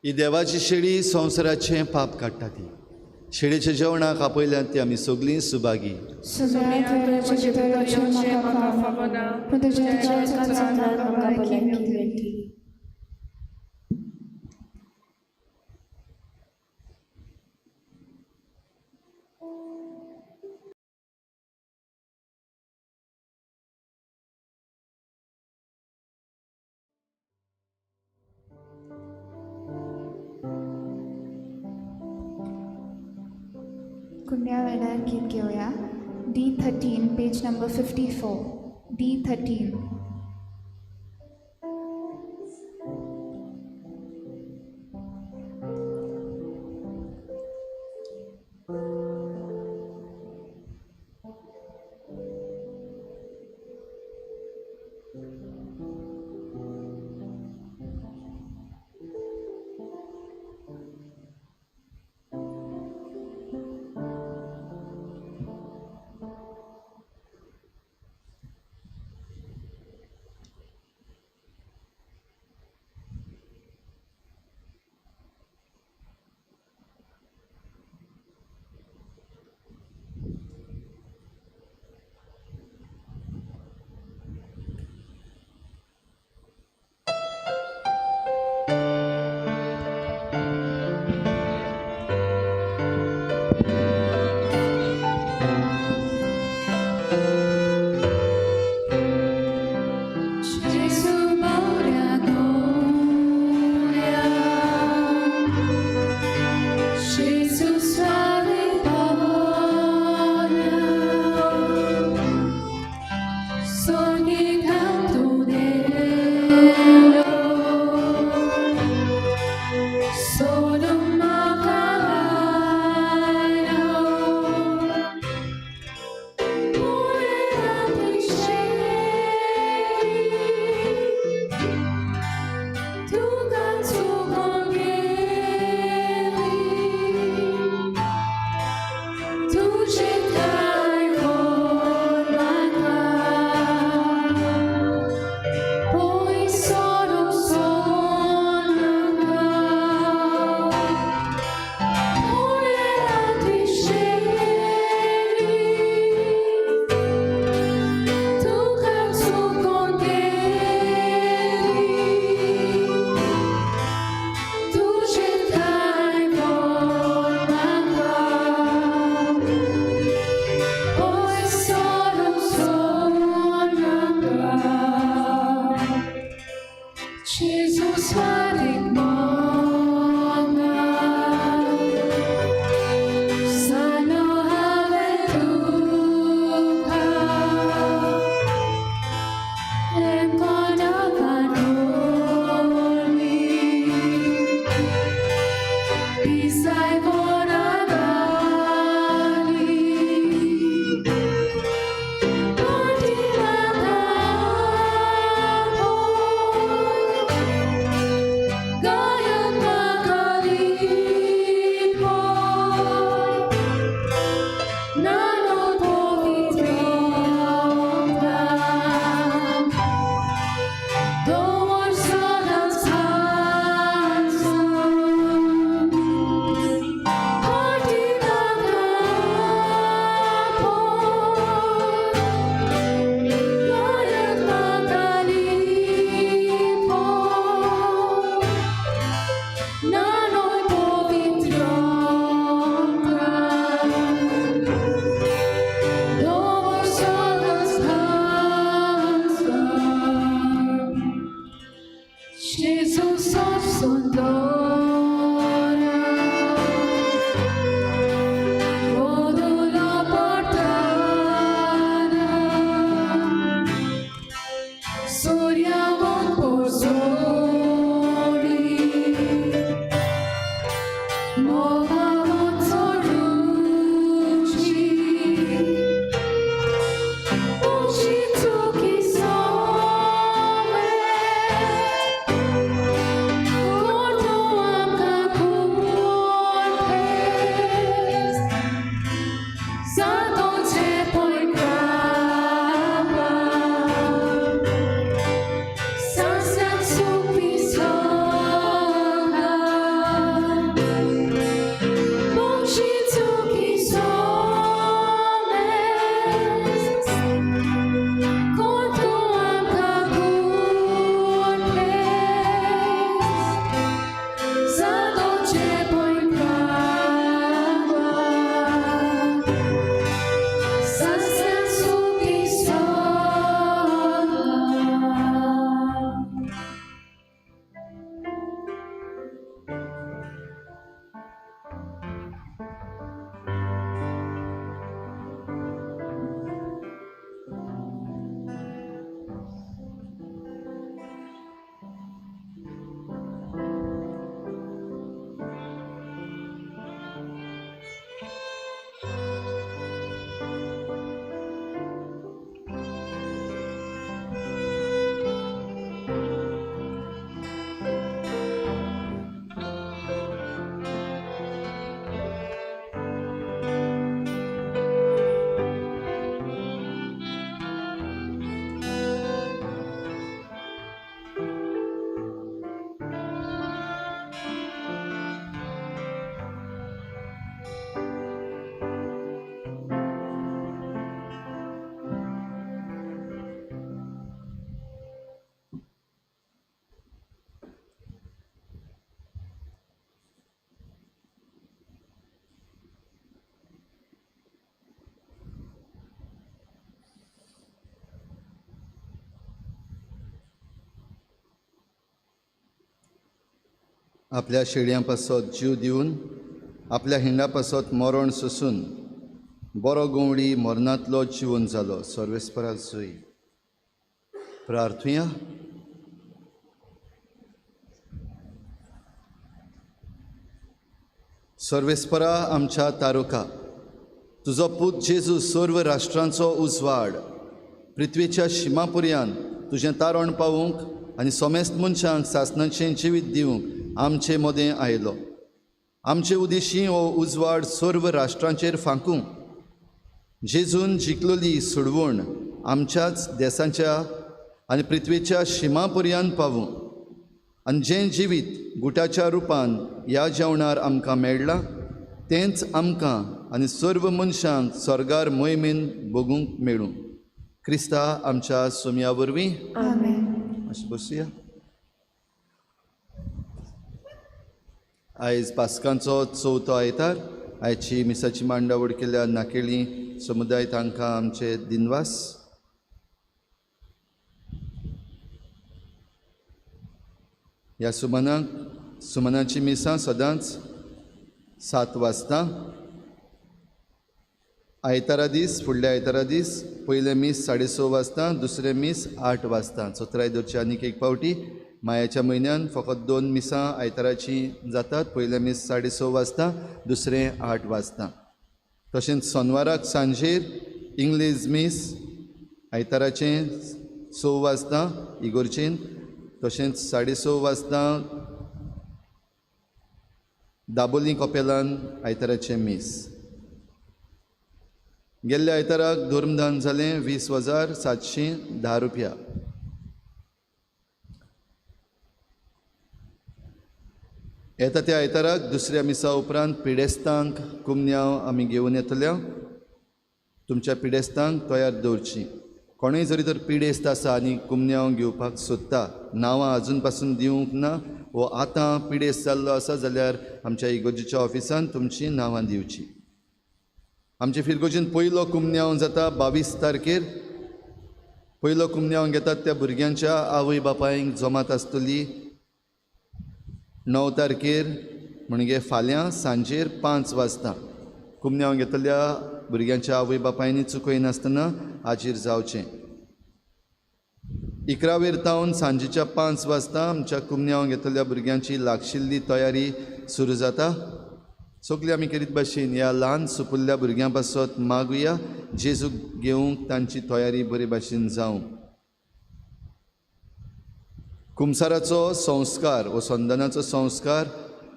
ही देवाची शेळी संवसाराचें पाप काडटा ती. शेळेच्या जेवणाक आपयल्यांत ती आमी सगळीं सुभागी. कुंड्या वेळार गीत घेऊया. D13, page number 54. D13. Jesus farik mona sano have tuka lekona vanoli bisai bonadali Jesus of Sondora, modulo portana, Surya von Porzoli, Nova von Soruci, Ushitsuki Some. आपल्या शेळयां पासत जीव दिवन आपल्या हिंडा पासत मरण सोसून बरो गोवडी मरणांतलो जिवन जालो. सर्वेस्पराल सोय प्रार्थुया. सर्वेस्परा आमच्या तारुका, तुजो पूत जेजू सर्व राष्ट्रांचो उजवाड पृथ्वीच्या शिमापर्यंत तुजें तारण पावूंक आनी सोमेस्त मनशांक सासणाचें जिवीत दिवंक आमचे मदें आयलो. आमचे उदेशी हो उजवाड सर्व राष्ट्रांचेर फांकूंक जेजून जिखलोली सुडवण आमच्याच देशांच्या आनी पृथ्वीच्या शिमापर्यंत पावूं आनी जें जिवीत गुटाच्या रुपान ह्या जेवणार आमकां मेळ्ळां तेंच आमकां आनी सर्व मनशांक स्वर्गार मोहिमेन भोगूंक मेळूं. क्रिस्ता आमच्या सोम्या वरवीं. अशें बसूया. आयज पास्कांचो चवथो आयतार. आयची मिसाची मांडावळ केल्या नाकेळी समुदाय तांकां आमचे दिनवास. ह्या सुमनाची मिसां सदांच 7 वाजता. आयतारा दीस, फुडल्या आयतारा दीस पयले मीस 6:30 वाजता, दुसरे मीस 8 वाजता. त्रायदोरची आनीक एक फावटी. मायाच्या म्हयन्यान फकत 2 मिसां आयताराची जातात. पयले मीस 6:30 वाजता, दुसरे 8 वाजता. तशेंच सोनवाराक सांजेर इंग्लीश मीस आयताराचें 6 वाजता इगोर्चेन. तशेंच 6:30 वाजता दाबोलीं कपेलान आयताराचें मीस. गेल्ल्या आयताराक धर्मदान जालें 20,710 रुपया. येता त्या आयताराक दुसऱ्या मिसा उपरांत पिडेस्तांक कुमन्यांव आमी घेवन येतल्या. तुमच्या पिडेस्तांक तयार दवरची. कोणूय जरी तर पिडेस्त आसा आनी कुमन्यांव घेवपाक सोदता, नांवां आजून पासून दिवंक ना, वो आतां पिडेस्त जाल्लो आसा जाल्यार आमच्या इगोर्जेच्या ऑफिसान तुमची नांवां दिवची. आमचे फिरगोजीन पयलो कुमन्यांव जाता 22 तारखेर. पयलो कुमन्यांव घेतात त्या भुरग्यांच्या आवय बापायंक जमात आसतली 9 तारखेर म्हणजे फाल्यां सांजेर 5 वाजता. कुमन्यांव घेतल्या भुरग्यांच्या आवय बापायनी चुकय नासतना हाजीर जावचें. 11 तावन सांजेच्या 5 वाजता आमच्या कुमन्यांव घेतल्या भुरग्यांची लागशिल्ली तयारी सुरू जाता. सगळीं आमी करीत भाशेन ह्या ल्हान सुपुल्ल्या भुरग्यां पासत मागुया जेजूक घेवंक तांची तयारी बरे भाशेन जावं. कुमसाराचो संस्कार वो संदनाचो संस्कार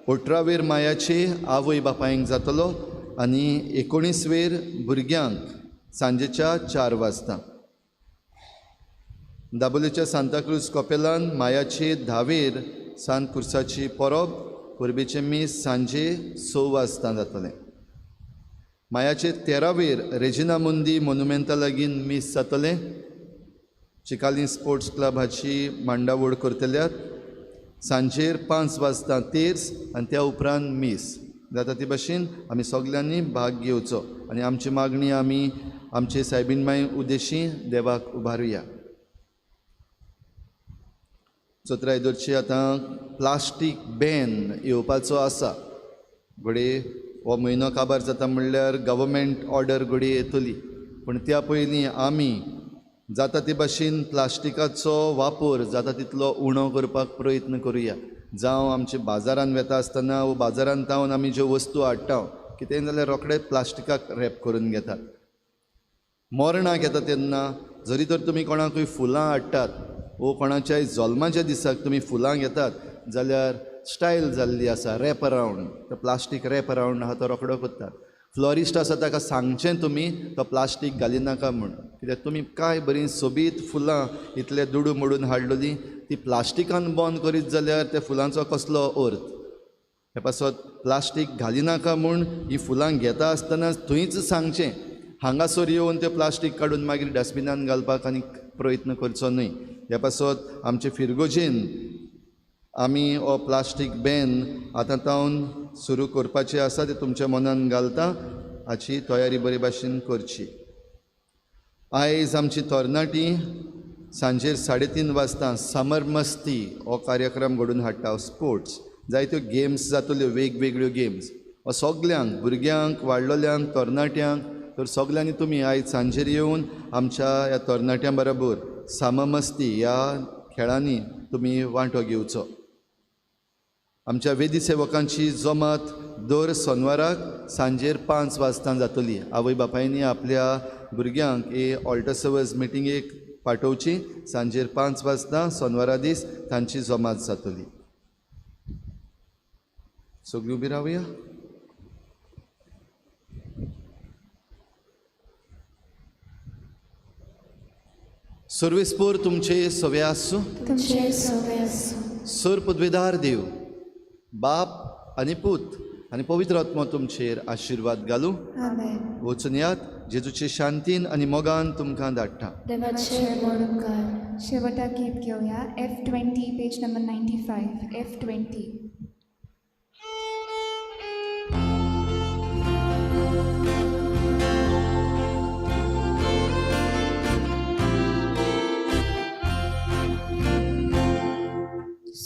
18 मायाचे आवय बापायंक जातलो आनी 19 भुरग्यांक सांजेच्या 4 वाजता. दाबोलेच्या सांताक्रूज कपेलान मायाचे 10 सांत कुर्साची परब परबेचे मीस सांजे 6 वाजता जातलें. मायाचे 13 रेजिना मुंदी मोन्युमेंटा लागीं मीस जातलें. चिकालीं स्पोर्ट्स क्लबाची मांडावळ करतल्यात. सांजेर 5 वाजता तेर्स आनी त्या उपरांत मीस जाता. ते भाशेन आमी सगल्यांनी भाग घेवचो आनी आमची मागणी आमी आमचे सायबीन माय उद्देशी देवाक उबारुया. त्रायदोरची आतां प्लास्टीक बॅन येवपाचो आसा. घडये हो म्हयनो काबार जाता म्हणल्यार गव्हर्मेंट ऑर्डर घडये येतली. पूण त्या पयलीं आमी जाता ते भाशेन प्लास्टिकाचो वापर जाता तितलो उणो करपाक प्रयत्न करुया. जावं आमचे बाजारान वेता आसतना वो बाजारांत तावन आमी ज्यो वस्तू हाडटा कितेंय जाल्यार रोखडेच प्लास्टिकाक रॅप करून घेतात. मोरणाक येता तेन्ना जरी तर तुमी कोणाकूय फुलां हाडटात वो कोणाच्याय जल्माच्या दिसाक तुमी फुलां घेतात जाल्यार स्टायल जाल्ली आसा रॅप अरावंड. तो प्लास्टीक रॅप अरावंड आहा तो रोखडो करतात. फ्लॉरिस्ट आसा ताका सांगचें तुमी तो प्लास्टीक घालिनाका म्हूण. कित्याक तुमी काय बरीं सोबीत फुलां इतले दुडू मोडून हाडलेलीं ती प्लास्टिकान बंद करीत जाल्यार त्या फुलांचो कसलो अर्थ. हे पासत प्लास्टीक घालिनाका म्हूण ही फुलां घेता आसतनाच थंयच सांगचें. हांगासर येवन तें प्लास्टीक काडून मागीर डस्टबिनान घालपाक आनी प्रयत्न करचो न्हय. ह्या पासत आमचे फिरगोजेन आमी हो प्लास्टीक बॅन आतां तावन सुरू करपाचें आसा तें तुमच्या मनान घालता. हाची तयारी बरे भाशेन करची. आयज आमची तरणाटी सांजेर 3:30 वाजता समर मस्ती हो कार्यक्रम घडोवन हाडटा. स्पोर्ट्स जायत्यो गेम्स जातल्यो, वेगवेगळ्यो गेम्स. हो सगल्यांक भुरग्यांक वाडलोल्यांक तरणाट्यांक तर सगल्यांनी तुमी आयज सांजेर येवन आमच्या ह्या तरणाट्यां बरोबर सममस्ती ह्या खेळांनी तुमी वांटो घेवचो. आमच्या वेदी सेवकांची जमात दर सोनवाराक सांजेर 5 वाजता जातली. आवय बापायनी आपल्या भुरग्यांक हे ऑल्टर सर्वीस मिटिंगेक पाठोवची. सांजेर 5 वाजता सोनवारा दीस तांची जमात जातली. सगळीं उबी रावया. सर्वेस्पोर तुमचे सवे आसूं. तुमचे सवे आसूं. सर पदवेदार देव बाप आनी पूत आनी पवित्र आत्मा तुमचेर आशिर्वाद घालूं. आमेन. वचून यात जेजूचे शांतीन आनी मोगान तुमकां धाडटा. देवाचे मोडूकार. शेवटा गीत घेवया. F20 page number 95. F20.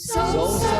So संवसार